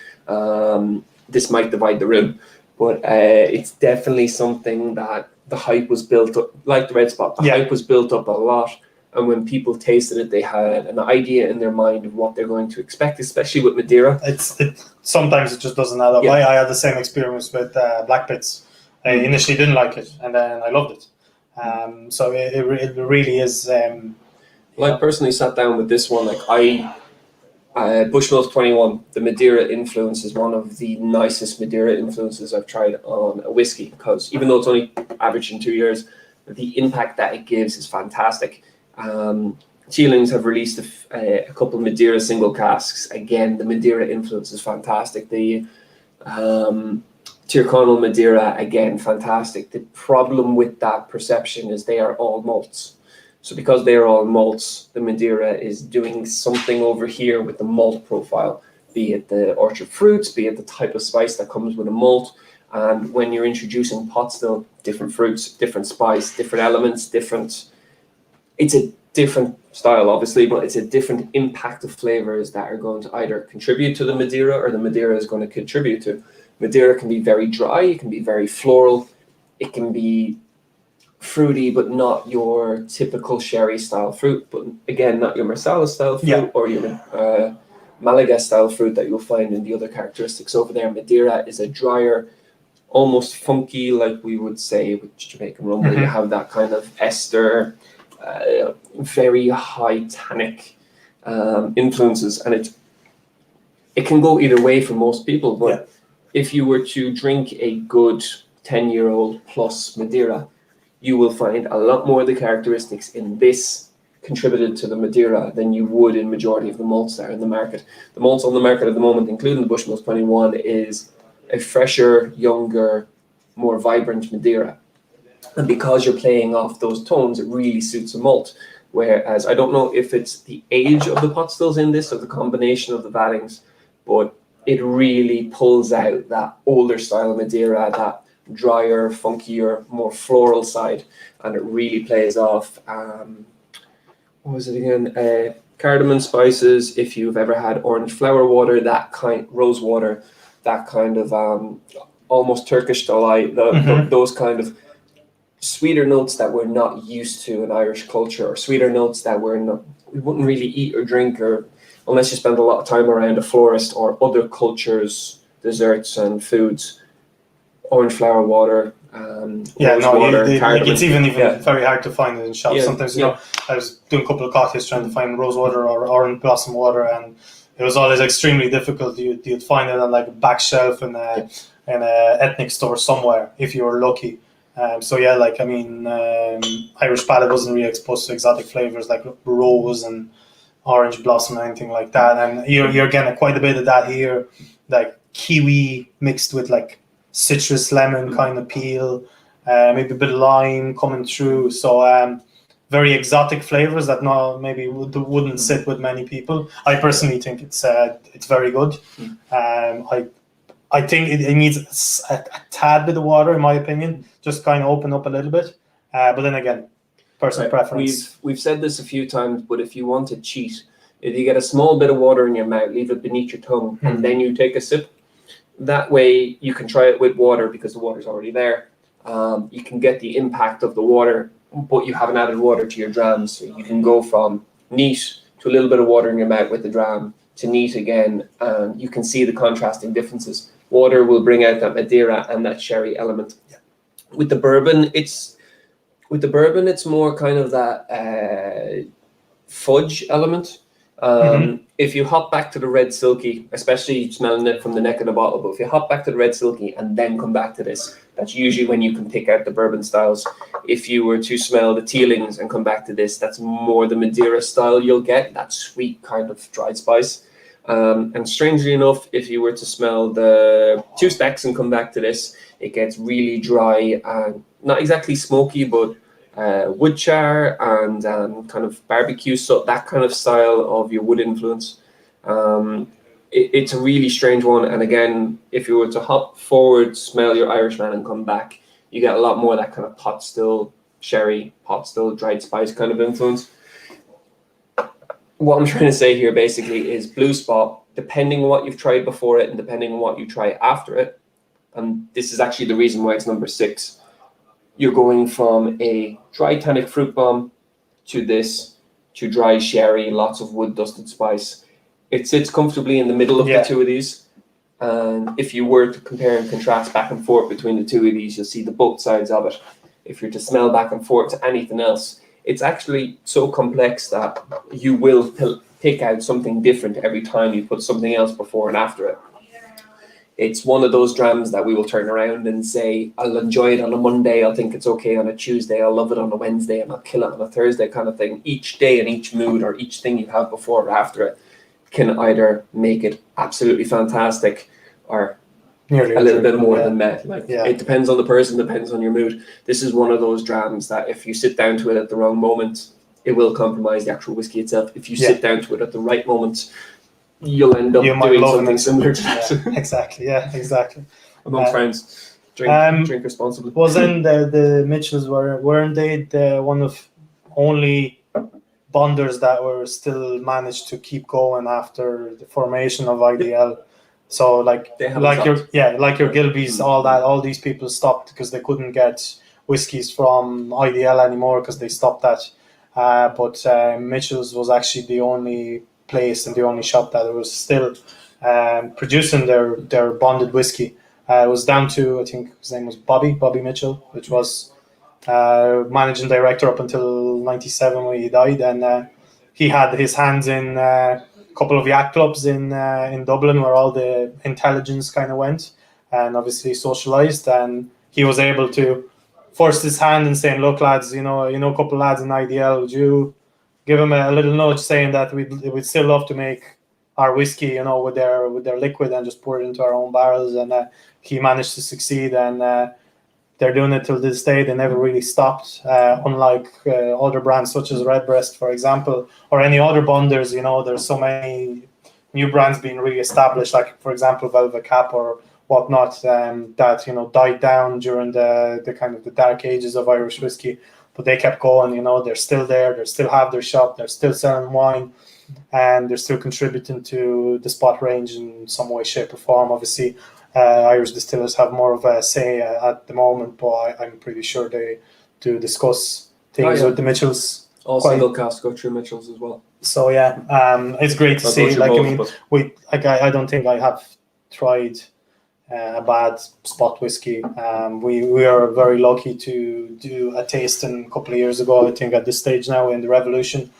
This might divide the room, but it's definitely something that the hype was built up, like the Red Spot, the hype was built up a lot. And when people tasted it, they had an idea in their mind of what they're going to expect, especially with Madeira. Sometimes it just doesn't add up. Yeah. I had the same experience with Black Pits. I initially didn't like it, and then I loved it. So it really is. Well, I personally sat down with this one. Bushmills 21, the Madeira influence is one of the nicest Madeira influences I've tried on a whiskey, because even though it's only averaged in 2 years, the impact that it gives is fantastic. Teelings have released a couple of Madeira single casks. Again, the Madeira influence is fantastic. The Tyrconnell Madeira, again, fantastic. The problem with that perception is they are all malts. So because they are all malts, the Madeira is doing something over here with the malt profile, be it the orchard fruits, be it the type of spice that comes with a malt. And when you're introducing pot still, different fruits, different spice, different elements, it's a different style, obviously, but it's a different impact of flavors that are going to either contribute to the Madeira or the Madeira is going to contribute to. Madeira can be very dry, it can be very floral, it can be fruity, but not your typical sherry style fruit, but again, not your Marsala style fruit or your Malaga style fruit that you'll find in the other characteristics over there. Madeira is a drier, almost funky, like we would say with Jamaican rum, where you have that kind of ester, very high tannic influences, and it can go either way for most people. But if you were to drink a good 10-year-old plus Madeira, you will find a lot more of the characteristics in this contributed to the Madeira than you would in majority of the malts that are in the market. The malts on the market at the moment, including the Bushmills 21, is a fresher, younger, more vibrant Madeira. And because you're playing off those tones, it really suits a malt. Whereas I don't know if it's the age of the pot stills in this or the combination of the vattings, but it really pulls out that older style Madeira, that drier, funkier, more floral side, and it really plays off. What was it again? Cardamom spices. If you've ever had orange flower water, that kind, rose water, that kind of almost Turkish delight, those kind of sweeter notes that we're not used to in Irish culture, or sweeter notes that we wouldn't really eat or drink, or unless you spend a lot of time around a florist or other cultures, desserts and foods. Orange flower water, water, it's even very hard to find it in shelves. Sometimes, I was doing a couple of cocktails trying to find rose water or orange blossom water, and it was always extremely difficult. You'd find it on like a back shelf in a ethnic store somewhere if you were lucky. Irish palate wasn't really exposed to exotic flavors like rose and orange blossom or anything like that. And you're getting quite a bit of that here, like kiwi mixed with like citrus lemon kind of peel, maybe a bit of lime coming through. So very exotic flavors that maybe wouldn't sit with many people. I personally think it's very good. I think it needs a tad bit of water, in my opinion, just kind of open up a little bit. But then again, personal preference. We've said this a few times, but if you want to cheat, if you get a small bit of water in your mouth, leave it beneath your tongue, and then you take a sip. That way you can try it with water because the water's already there. You can get the impact of the water, but you haven't added water to your drams. So you can go from neat to a little bit of water in your mouth with the dram to neat again, and you can see the contrasting differences. Water will bring out that Madeira and that sherry element. Yeah. With the bourbon, it's more kind of that fudge element. If you hop back to the red silky, especially smelling it from the neck of the bottle, but if you hop back to the red silky and then come back to this, that's usually when you can pick out the bourbon styles. If you were to smell the tealings and come back to this, that's more the Madeira style you'll get, that sweet kind of dried spice. And strangely enough, if you were to smell the two stacks and come back to this, it gets really dry and not exactly smoky, but wood char and kind of barbecue, so that kind of style of your wood influence. It's a really strange one, and again, if you were to hop forward, smell your Irishman and come back, you get a lot more of that kind of pot still sherry, pot still dried spice kind of influence. What I'm trying to say here basically is Blue Spot, depending on what you've tried before it and depending on what you try after it, and this is actually the reason why it's number 6, you're going from a dry tannic fruit bomb to this, to dry sherry, lots of wood dusted spice. It sits comfortably in the middle of the two of these. And if you were to compare and contrast back and forth between the two of these, you'll see the both sides of it. If you're to smell back and forth to anything else, it's actually so complex that you will pick out something different every time you put something else before and after it. It's one of those drams that we will turn around and say, I'll enjoy it on a Monday, I'll think it's okay on a Tuesday, I'll love it on a Wednesday, and I'll kill it on a Thursday kind of thing. Each day and each mood or each thing you have before or after it can either make it absolutely fantastic or nearly a little bit more than met. It depends on the person, depends on your mood. This is one of those drams that if you sit down to it at the wrong moment, it will compromise the actual whiskey itself. If you sit down to it at the right moment, you'll end up doing something similar to that. Exactly. Among friends, drink responsibly. Wasn't the Mitchells weren't they the one of only bonders that were still managed to keep going after the formation of IDL? So like your Gilbys, all these people stopped because they couldn't get whiskies from IDL anymore because they stopped that. But Mitchells was actually the only place and the only shop that was still producing their bonded whiskey. It was down to, I think his name was Bobby Mitchell, which was managing director up until 97 when he died, and he had his hands in a couple of yacht clubs in Dublin where all the intelligence kind of went and obviously socialized, and he was able to force his hand and saying, look lads, you know a couple of lads in IDL, would you give him a little nudge saying that we'd still love to make our whiskey, with their liquid and just pour it into our own barrels, and he managed to succeed, and they're doing it till this day. They never really stopped, unlike other brands such as Redbreast, for example, or any other bonders. There's so many new brands being really established, like, for example, Velvet Cap or whatnot, that, died down during the kind of the dark ages of Irish whiskey. But they kept going, they're still there, they still have their shop, they're still selling wine, and they're still contributing to the spot range in some way, shape or form. Obviously, Irish distillers have more of a say at the moment, but I'm pretty sure they do discuss things with the Mitchells. All single cask go through Mitchells as well. So yeah, it's great to see. I don't think I have tried a bad spot whiskey. We are very lucky to do a tasting a couple of years ago, I think at this stage now in the Revolution,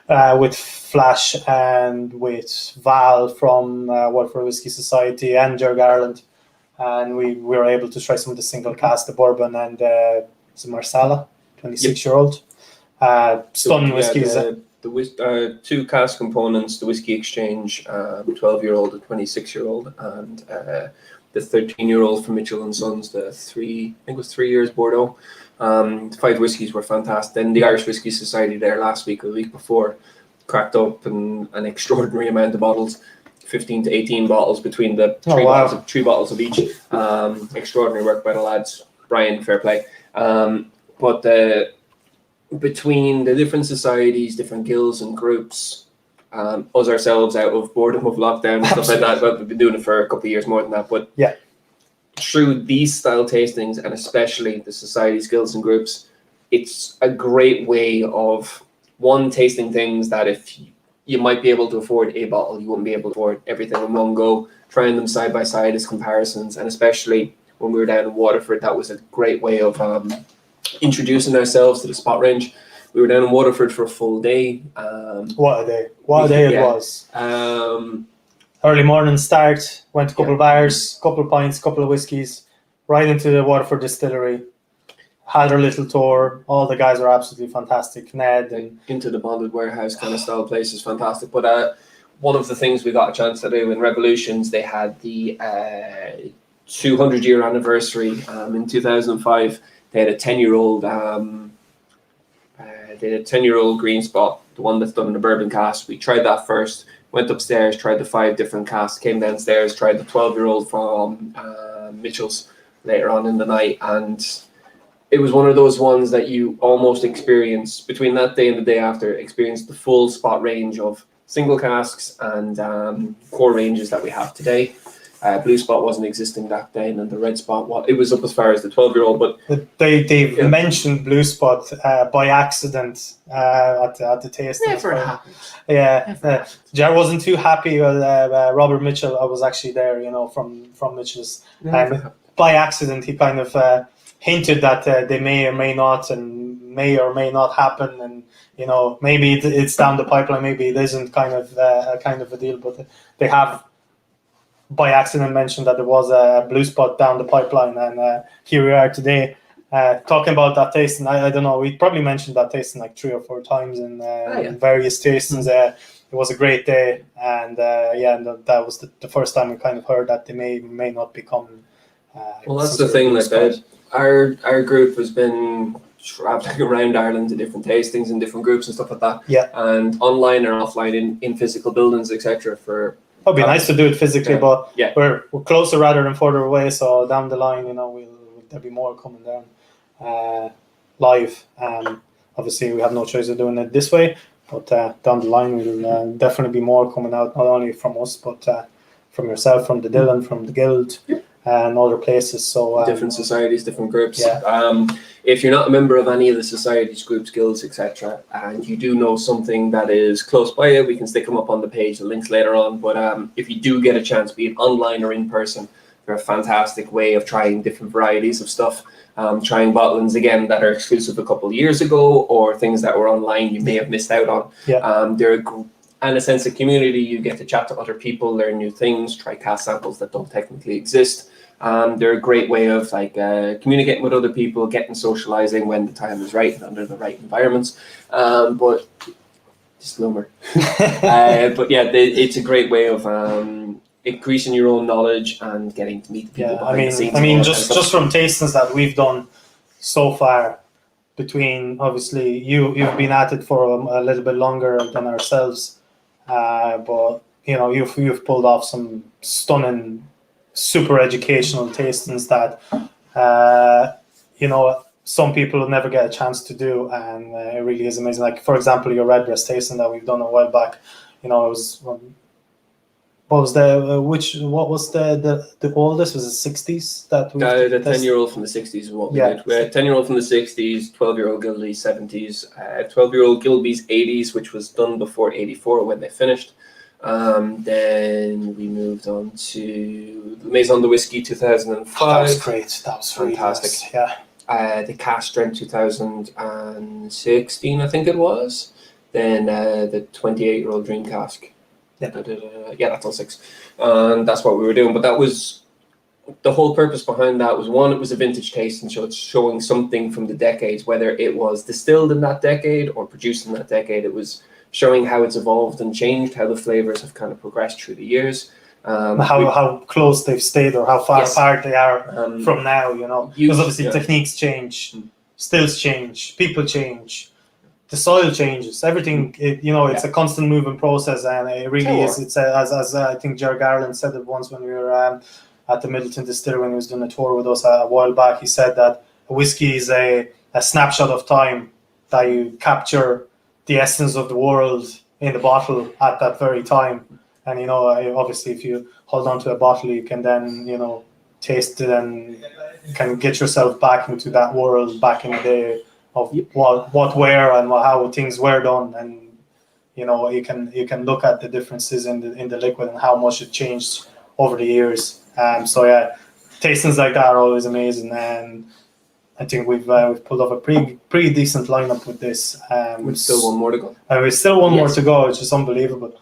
with Flash and with Val from Waterford Whisky Society and Jerg Ireland, and we were able to try some of the single cask, the bourbon and the Marsala, 26-year-old. Stunning whiskies. The two cask components, the whiskey exchange, 12-year-old, the 26-year-old, and the 13-year-old from Mitchell and Sons, the 3 years Bordeaux. The 5 whiskies were fantastic. Then the Irish Whisky Society there last week or the week before cracked up an extraordinary amount of bottles, 15 to 18 bottles between the three bottles of each. Extraordinary work by the lads. Brian, fair play. But between the different societies, different guilds and groups, us ourselves out of boredom of lockdown and stuff like that, but we've been doing it for a couple of years more than that. But yeah, through these style tastings, and especially the societies, guilds and groups, it's a great way of tasting things that if you might be able to afford a bottle, you wouldn't be able to afford everything in one go. Trying them side by side as comparisons, and especially when we were down in Waterford, that was a great way of introducing ourselves to the spot range. We were down in Waterford for a full day. What a day it was. Early morning start, went to a couple of bars, couple of pints, couple of whiskies, right into the Waterford distillery. Had our little tour. All the guys are absolutely fantastic. Ned and into the bonded warehouse kind of style place is fantastic. But one of the things we got a chance to do in Revolutions, they had the 200-year anniversary in 2005. They had a 10-year-old. They had a 10-year-old green spot, the one that's done in the bourbon cask. We tried that first. Went upstairs, tried the 5 different casks. Came downstairs, tried the 12-year-old from Mitchell's later on in the night, and it was one of those ones that you almost experience between that day and the day after. Experienced the full spot range of single casks and core ranges that we have today. Blue spot wasn't existing that day, and then the red spot, it was up as far as the 12-year-old. But they mentioned blue spot by accident at the tasting. Never happens. Yeah, Jar wasn't too happy with Robert Mitchell. I was actually there, from Mitchell's. By accident, he kind of hinted that they may or may not, and may or may not happen, and maybe it's down the pipeline, maybe it isn't, kind of a deal. But they have by accident mentioned that there was a blue spot down the pipeline, and here we are today talking about that tasting. I don't know, we probably mentioned that tasting like 3 or 4 times in various tastings. It was a great day, and that was the first time we kind of heard that they may not become well, that's the thing, like our group has been traveling around Ireland to different tastings and different groups and stuff like that, and online or offline in physical buildings, etc. for It'd be nice to do it physically, but we're closer rather than further away. So down the line, there'll be more coming down live. Obviously, we have no choice of doing it this way, but down the line, will definitely be more coming out, not only from us, but from yourself, from the Dylan, from the Guild, and other places. So different societies, different groups. Yeah. If you're not a member of any of the societies, groups, guilds, etc., and you do know something that is close by you, we can stick them up on the page, the links later on. But if you do get a chance, be it online or in person, they're a fantastic way of trying different varieties of stuff. Trying bottlings again that are exclusive a couple of years ago, or things that were online you may have missed out on. Yeah. They're and a sense of community. You get to chat to other people, learn new things, try cask samples that don't technically exist. They're a great way of communicating with other people, getting socializing when the time is right and under the right environments. But disclaimer. But yeah, it's a great way of increasing your own knowledge and getting to meet the people behind the scenes. I mean, just from tastings that we've done so far, between obviously you've been at it for a little bit longer than ourselves, but you've pulled off some stunning, super educational tastings that some people will never get a chance to do, and it really is amazing. Like, for example, your redbreast tasting that we've done a while back, it was. What was the oldest? Was it 60s that we the 10-year-old from the 60s is what we did. We had 10-year-old from the 60s, 12-year-old Gilby 70s, 12-year-old Gilby's 80s, which was done before 84 when they finished. Then we moved on to Maison de Whiskey 2005. That was great. That was fantastic. Really nice. Yeah. The Cask Strength 2016, I think it was. Then the 28-year-old Dream Cask. Yeah, that's all 6. And that's what we were doing. But that was the whole purpose behind that was, one, it was a vintage tasting, so it's showing something from the decades, whether it was distilled in that decade or produced in that decade. It was showing how it's evolved and changed, how the flavors have kind of progressed through the years. How close they've stayed, or how far apart they are from now, because obviously techniques change, stills change, people change. The soil changes, everything. It's a constant moving process, and it really is. It's as I think Jerry Garland said it once when we were at the Middleton Distillery when he was doing a tour with us a while back. He said that a whiskey is a snapshot of time, that you capture the essence of the world in the bottle at that very time. And obviously, if you hold on to a bottle, you can then taste it and can get yourself back into that world back in the day of what were and how things were done, and you can look at the differences in the liquid and how much it changed over the years. So yeah, tastings like that are always amazing, and I think we've pulled off a pretty decent lineup with this. With still one more to go. With still one more to go, which is unbelievable.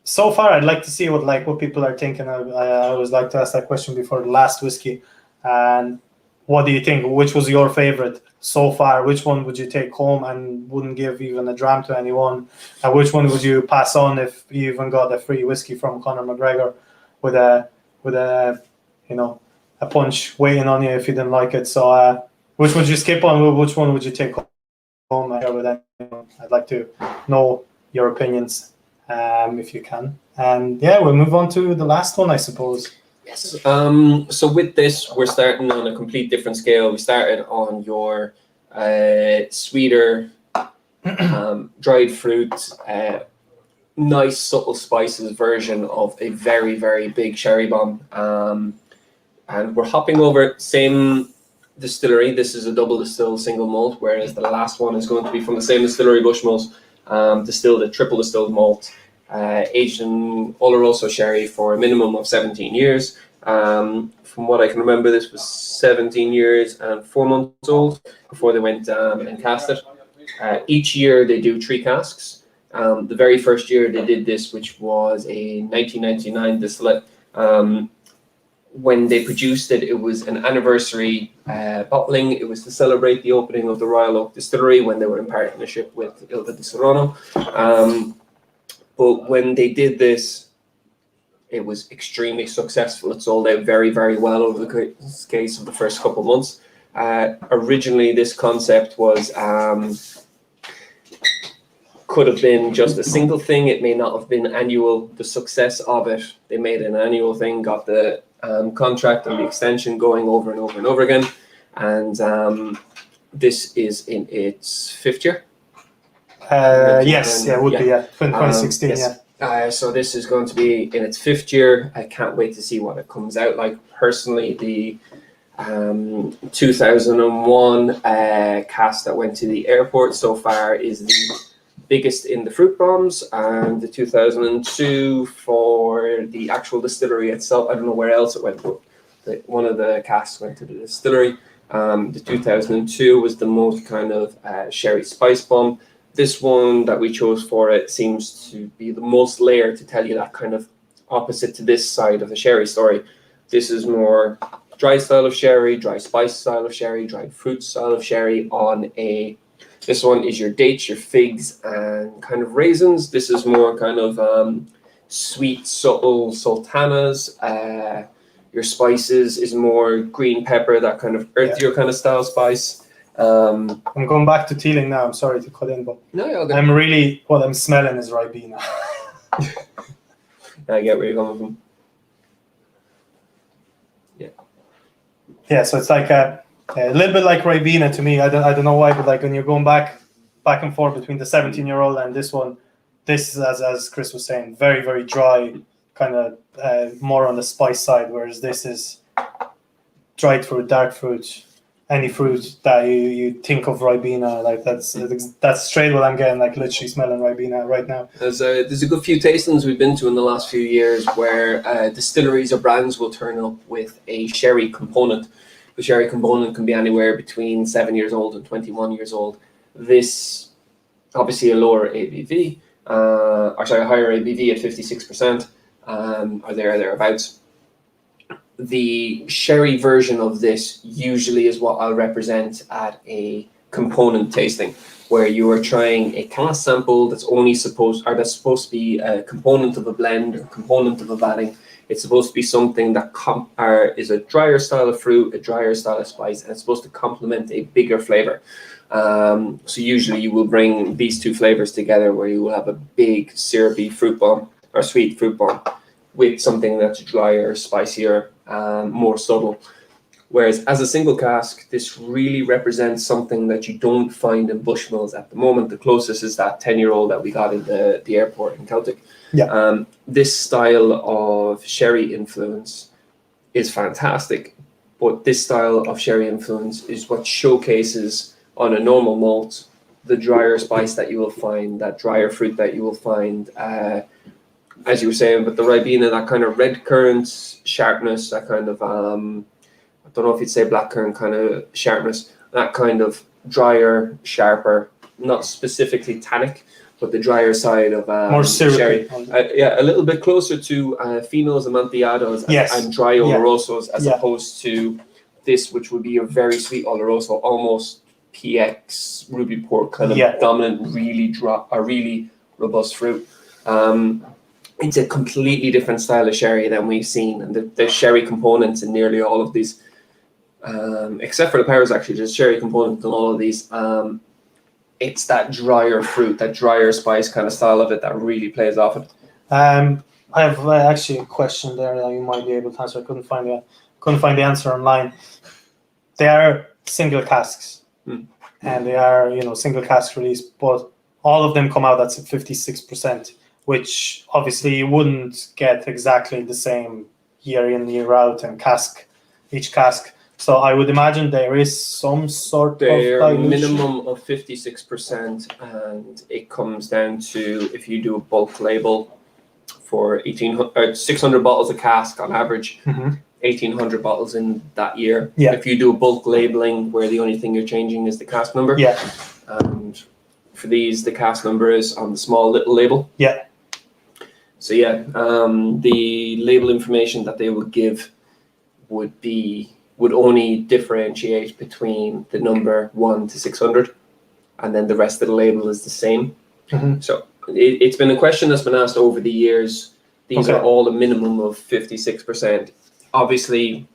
So far, I'd like to see what people are thinking. I always like to ask that question before the last whiskey. And what do you think? Which was your favorite so far? Which one would you take home and wouldn't give even a dram to anyone? And which one would you pass on if you even got a free whiskey from Conor McGregor with a punch waiting on you if you didn't like it? So which would you skip on? Which one would you take home? I'd like to know your opinions if you can. And yeah, we'll move on to the last one, I suppose. Yes. So with this, we're starting on a complete different scale. We started on your sweeter, dried fruit, nice subtle spices version of a very, very big sherry bomb. And we're hopping over same distillery. This is a double distilled single malt, whereas the last one is going to be from the same distillery, Bushmills, distilled a triple distilled malt. Aged in Oloroso sherry for a minimum of 17 years. From what I can remember, this was 17 years and 4 months old before they went and cast it. Each year they do 3 casks. The very first year they did this, which was a 1999 distillate. When they produced it, it was an anniversary bottling. It was to celebrate the opening of the Royal Oak Distillery when they were in partnership with Ilva di Serrano. But when they did this, it was extremely successful. It sold out very, very well over the case of the first couple of months. Originally, this concept was could have been just a single thing. It may not have been annual. The success of it, they made an annual thing, got the contract and the extension going over and over and over again. And this is in its 5th year. Yes, it would be 2016. Yes. So this is going to be in its 5th year. I can't wait to see what it comes out like. Personally, the 2001 cask that went to the airport so far is the biggest in the fruit bombs, and the 2002 for the actual distillery itself. I don't know where else it went, but one of the casks went to the distillery. The 2002 was the most kind of sherry spice bomb. This one that we chose for it seems to be the most layered, to tell you that kind of opposite to this side of the sherry story. This is more dry style of sherry, dry spice style of sherry, dried fruit style of sherry on a... This one is your dates, your figs, and kind of raisins. This is more kind of sweet, subtle sultanas. Your spices is more green pepper, that kind of earthier kind of style spice. I'm going back to tealing now. I'm sorry to cut in, but No, you're good. what I'm smelling is Ribena. I get where you're coming from. Yeah, so it's like a little bit like Ribena to me. I don't know why, but like when you're going back and forth between the 17-year-old and this one, this is, as Chris was saying, very, very dry, kind of more on the spice side, whereas this is dried fruit, dark fruit, any fruit that you think of Ribena, like that's straight what I'm getting, like literally smelling Ribena right now. There's a good few tastings we've been to in the last few years where distilleries or brands will turn up with a sherry component. The sherry component can be anywhere between 7 years old and 21 years old. This, obviously a lower ABV, a higher ABV at 56%, or thereabouts. The sherry version of this usually is what I'll represent at a component tasting, where you are trying a cask sample that's supposed to be a component of a blend or component of a vatting. It's supposed to be something that is a drier style of fruit, a drier style of spice, and it's supposed to complement a bigger flavor. So usually you will bring these two flavors together, where you will have a big syrupy fruit bomb or sweet fruit bomb with something that's drier, spicier, more subtle. Whereas as a single cask, this really represents something that you don't find in Bushmills at the moment. The closest is that 10-year-old that we got in the airport in Celtic. Yeah. This style of sherry influence is fantastic, but this style of sherry influence is what showcases on a normal malt the drier spice that you will find, that drier fruit that you will find, as you were saying, but the Ribena, that kind of red currant sharpness, that kind of, I don't know if you'd say blackcurrant kind of sharpness, that kind of drier, sharper, not specifically tannic, but the drier side of more sherry. syrupy. Yeah, a little bit closer to finos, amontillados, Yes. and dry olorosos, as Yeah. opposed to this, which would be a very sweet oloroso, almost PX ruby port kind of dominant, really dry, a really robust fruit. It's a completely different style of sherry than we've seen, and the sherry components in nearly all of these, except for the pears, actually, there's sherry components in all of these. It's that drier fruit, that drier spice kind of style of it that really plays off it. I have actually a question there that you might be able to answer. I couldn't find the answer online. They are single casks, and they are single cask release, but all of them come out at 56%, which obviously you wouldn't get exactly the same year in, year out, and each cask. So I would imagine there is some sort of dilution. Minimum of 56%, and it comes down to, if you do a bulk label for 600 bottles of cask on average, 1,800 bottles in that year. Yeah. If you do a bulk labeling where the only thing you're changing is the cask number. Yeah. And for these, the cask number is on the small little label. Yeah. So yeah, the label information that they would give would only differentiate between the number 1 to 600, and then the rest of the label is the same. So it's been a question that's been asked over the years. These are all a minimum of 56%. Obviously,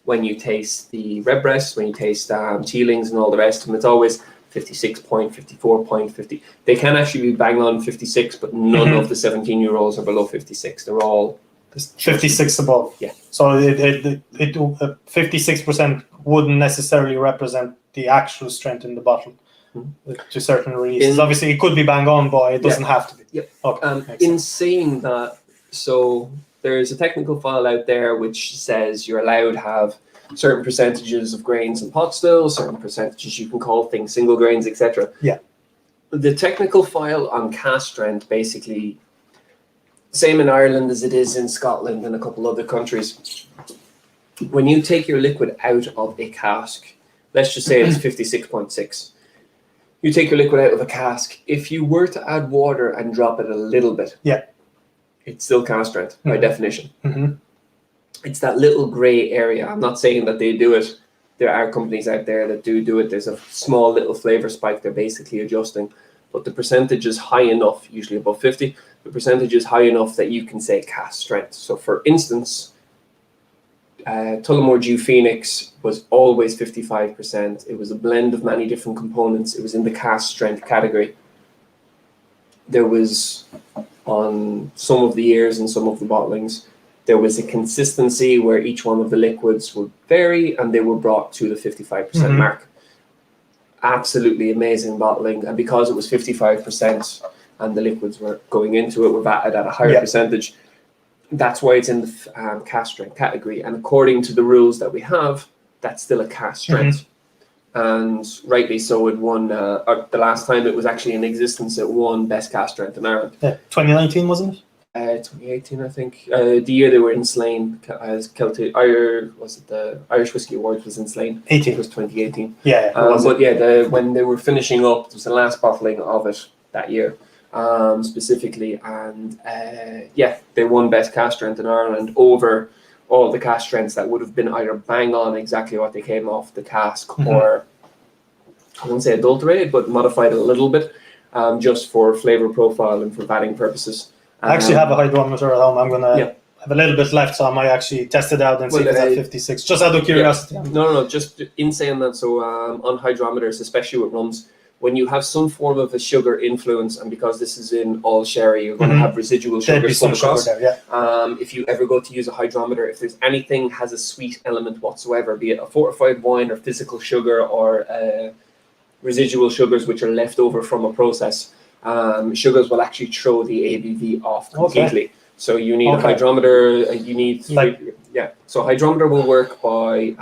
when you taste the red breasts, when you taste tealings and all the rest of them, it's always 56 point, 54 point, 50. They can actually be bang on 56, but none of the 17-year-olds are below 56. They're all 56 above. Yeah. So it 56% wouldn't necessarily represent the actual strength in the bottle. to certain releases? Obviously, it could be bang on, but it doesn't have to be. Yep. Okay. In saying that, so there's a technical file out there which says you're allowed to have certain percentages of grains in pot still, certain percentages you can call things single grains, etc. Yeah. The technical file on cask strength, basically, same in Ireland as it is in Scotland and a couple other countries. When you take your liquid out of a cask, let's just say it's 56.6. You take your liquid out of a cask. If you were to add water and drop it a little bit, it's still cask strength by definition. It's that little gray area. I'm not saying that they do it. There are companies out there that do it. There's a small little flavor spike they're basically adjusting, but the percentage is high enough, usually above 50. The percentage is high enough that you can say cask strength. So for instance, Tullamore Dew Phoenix was always 55%. It was a blend of many different components. It was in the cask strength category. There was, on some of the years and some of the bottlings, there was a consistency where each one of the liquids would vary and they were brought to the 55% mark. Absolutely amazing bottling. And because it was 55% and the liquids were going into it were vatted at a higher percentage, that's why it's in the cask strength category. And according to the rules that we have, that's still a cask strength. And rightly so, it won, the last time it was actually in existence, it won Best Cask Strength in Ireland. 2019, wasn't it? 2018, I think. The year they were in Slane, as the Irish Whiskey Awards was in Slane. 18. It was 2018. When they were finishing up, it was the last bottling of it that year. Specifically, and they won Best Cask Strength in Ireland over all the cask strengths that would have been either bang on exactly what they came off the cask, or I won't say adulterated, but modified a little bit, just for flavor profile and for vatting purposes. I actually have a hydrometer at home. I'm gonna have a little bit left, so I might actually test it out and see if it's at 56, just out of curiosity. No, just in saying that, so on hydrometers, especially with rums, when you have some form of a sugar influence, and because this is in all sherry, you're going to have residual sugars come across. If you ever go to use a hydrometer, if there's anything has a sweet element whatsoever, be it a fortified wine or physical sugar or residual sugars which are left over from a process, sugars will actually throw the ABV off completely. So you need a hydrometer. So hydrometer will work by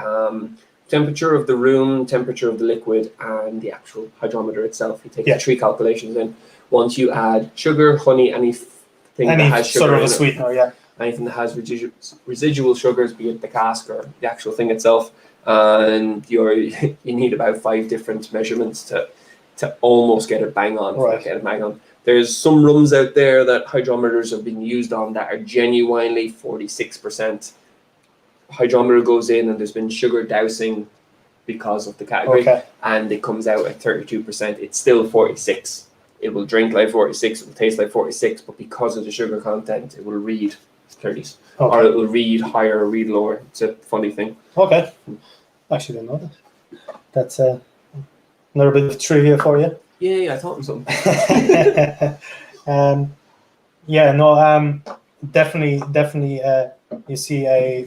temperature of the room, temperature of the liquid, and the actual hydrometer itself. You take the 3 calculations in. Once you add sugar, honey, anything that has sugar sort of in a sweetener, anything that has residual sugars, be it the cask or the actual thing itself, and you need about 5 different measurements to almost get it bang on. Get it bang on. There's some rums out there that hydrometers have been used on that are genuinely 46%. Hydrometer goes in and there's been sugar dousing because of the category, and it comes out at 32%. It's still 46. It will drink like 46, it will taste like 46, but because of the sugar content, it will read 30s. Or it will read higher or read lower. It's a funny thing. I actually didn't know that. That's another bit of trivia for you. Yeah, I taught him something. Definitely. You see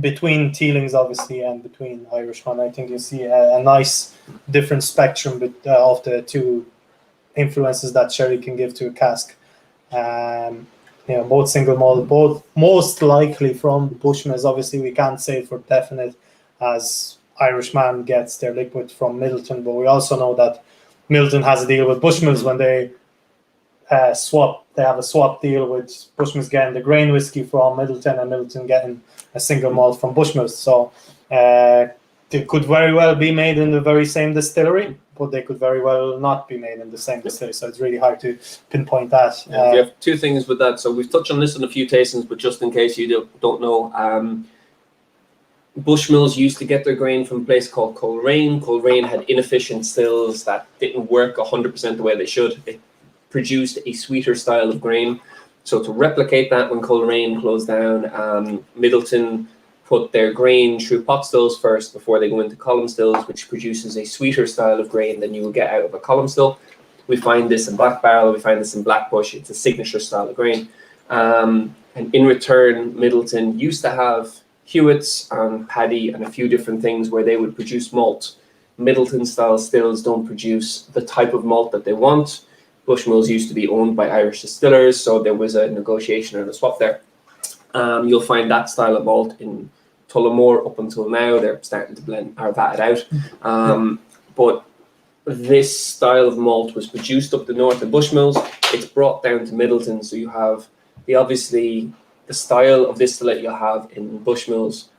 between Teelings, obviously, and between Irishman, I think you see a nice different spectrum of the two influences that sherry can give to a cask. Both single malt, both most likely from Bushmills. Obviously, we can't say for definite, as Irishman gets their liquid from Middleton, but we also know that Middleton has a deal with Bushmills when they swap. They have a swap deal with Bushmills getting the grain whiskey from Middleton and Middleton getting a single malt from Bushmills. So they could very well be made in the very same distillery, but they could very well not be made in the same distillery. So it's really hard to pinpoint that. We have 2 things with that. So we've touched on this in a few tastings, but just in case you don't know, Bushmills used to get their grain from a place called Coleraine. Coleraine had inefficient stills that didn't work 100% the way they should. It produced a sweeter style of grain. So to replicate that, when Coleraine closed down, Middleton put their grain through pot stills first before they go into column stills, which produces a sweeter style of grain than you will get out of a column still. We find this in Black Barrel, we find this in Blackbush. It's a signature style of grain. And in return, Middleton used to have Hewitts and Paddy and a few different things where they would produce malt Middleton style stills don't produce the type of malt that they want. Bushmills used to be owned by Irish distillers, so there was a negotiation and a swap there. You'll find that style of malt in Tullamore up until now. They're starting to blend or vat it out. But this style of malt was produced up the north in Bushmills. It's brought down to Middleton, so you have the style of distillate you'll have in Bushmills.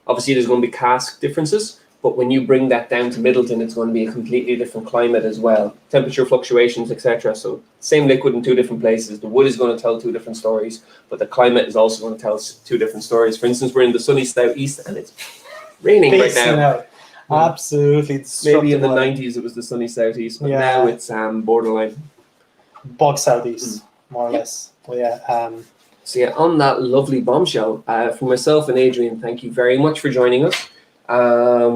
Obviously, there's going to be cask differences, but when you bring that down to Middleton, it's going to be a completely different climate as well. Temperature fluctuations, etc. So same liquid in two different places. The wood is going to tell two different stories, but the climate is also going to tell two different stories. For instance, we're in the sunny southeast and it's raining right now. Absolutely. Maybe in the 90s it was the sunny southeast, but now it's borderline. Bog southeast, more or less. But So on that lovely bombshell, for myself and Adrian, thank you very much for joining us.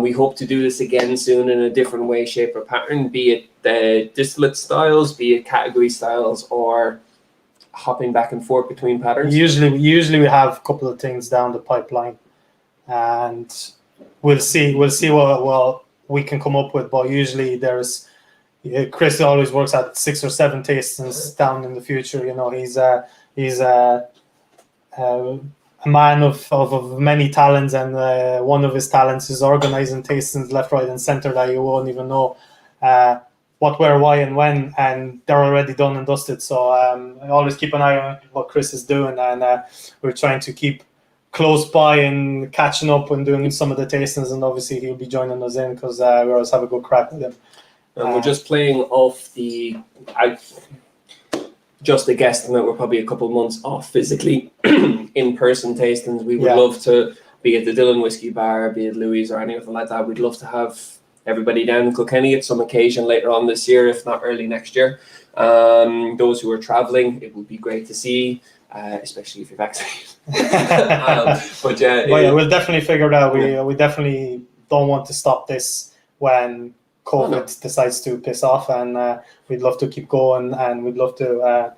We hope to do this again soon in a different way, shape, or pattern, be it the distillate styles, be it category styles, or hopping back and forth between patterns. Usually we have a couple of things down the pipeline, and we'll see what we can come up with. But usually Chris always works at 6 or 7 tastings down in the future. You know, he's a man of many talents, and one of his talents is organizing tastings left, right, and center that you won't even know what, where, why, and when, and they're already done and dusted. So I always keep an eye on what Chris is doing, and we're trying to keep close by and catching up and doing some of the tastings, and obviously he'll be joining us in because we always have a good crack with him. And we're just playing off just a guesstimate, we're probably a couple of months off physically in-person tastings. We would love to, be at the Dillon Whiskey Bar, be it Louis or anything like that, we'd love to have everybody down in Kilkenny at some occasion later on this year, if not early next year. Those who are travelling, it would be great to see, especially if you're vaccinated. We'll definitely figure it out. We definitely don't want to stop this when COVID decides to piss off, and we'd love to keep going, and we'd love to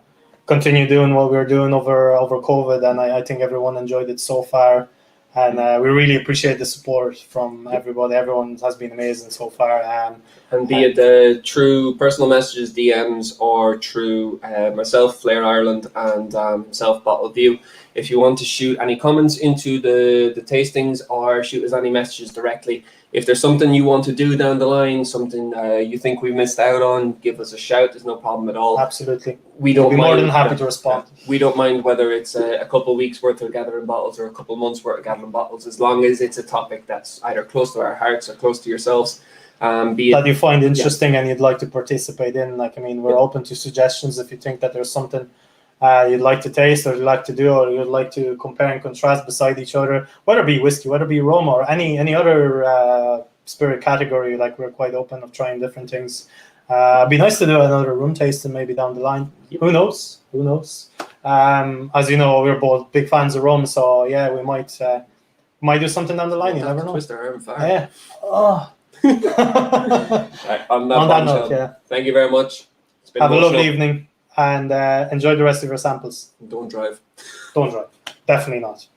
continue doing what we're doing over COVID, and I think everyone enjoyed it so far, and we really appreciate the support from everybody. Everyone has been amazing so far, and be it the true personal messages, DMs, or through myself, Flair Ireland, and Self Bottle View. If you want to shoot any comments into the tastings, or shoot us any messages directly, if there's something you want to do down the line, something you think we missed out on, give us a shout. There's no problem at all. Absolutely. We'll be more than happy to respond. We don't mind whether it's a couple of weeks worth of gathering bottles or a couple of months worth of gathering bottles, as long as it's a topic that's either close to our hearts or close to yourselves. That you find interesting and you'd like to participate in. We're open to suggestions if you think that there's something you'd like to taste, or you'd like to do, or you'd like to compare and contrast beside each other, whether it be whiskey, whether it be rum, or any other spirit category. We're quite open of trying different things. It'd be nice to do another rum tasting maybe down the line. Who knows? As you know, we're both big fans of rum, so we might do something down the line. You never know. Twist our arm fire. Yeah. Oh. Right, on that note, thank you very much. It's been Have a lovely evening, and enjoy the rest of your samples. Don't drive. Definitely not.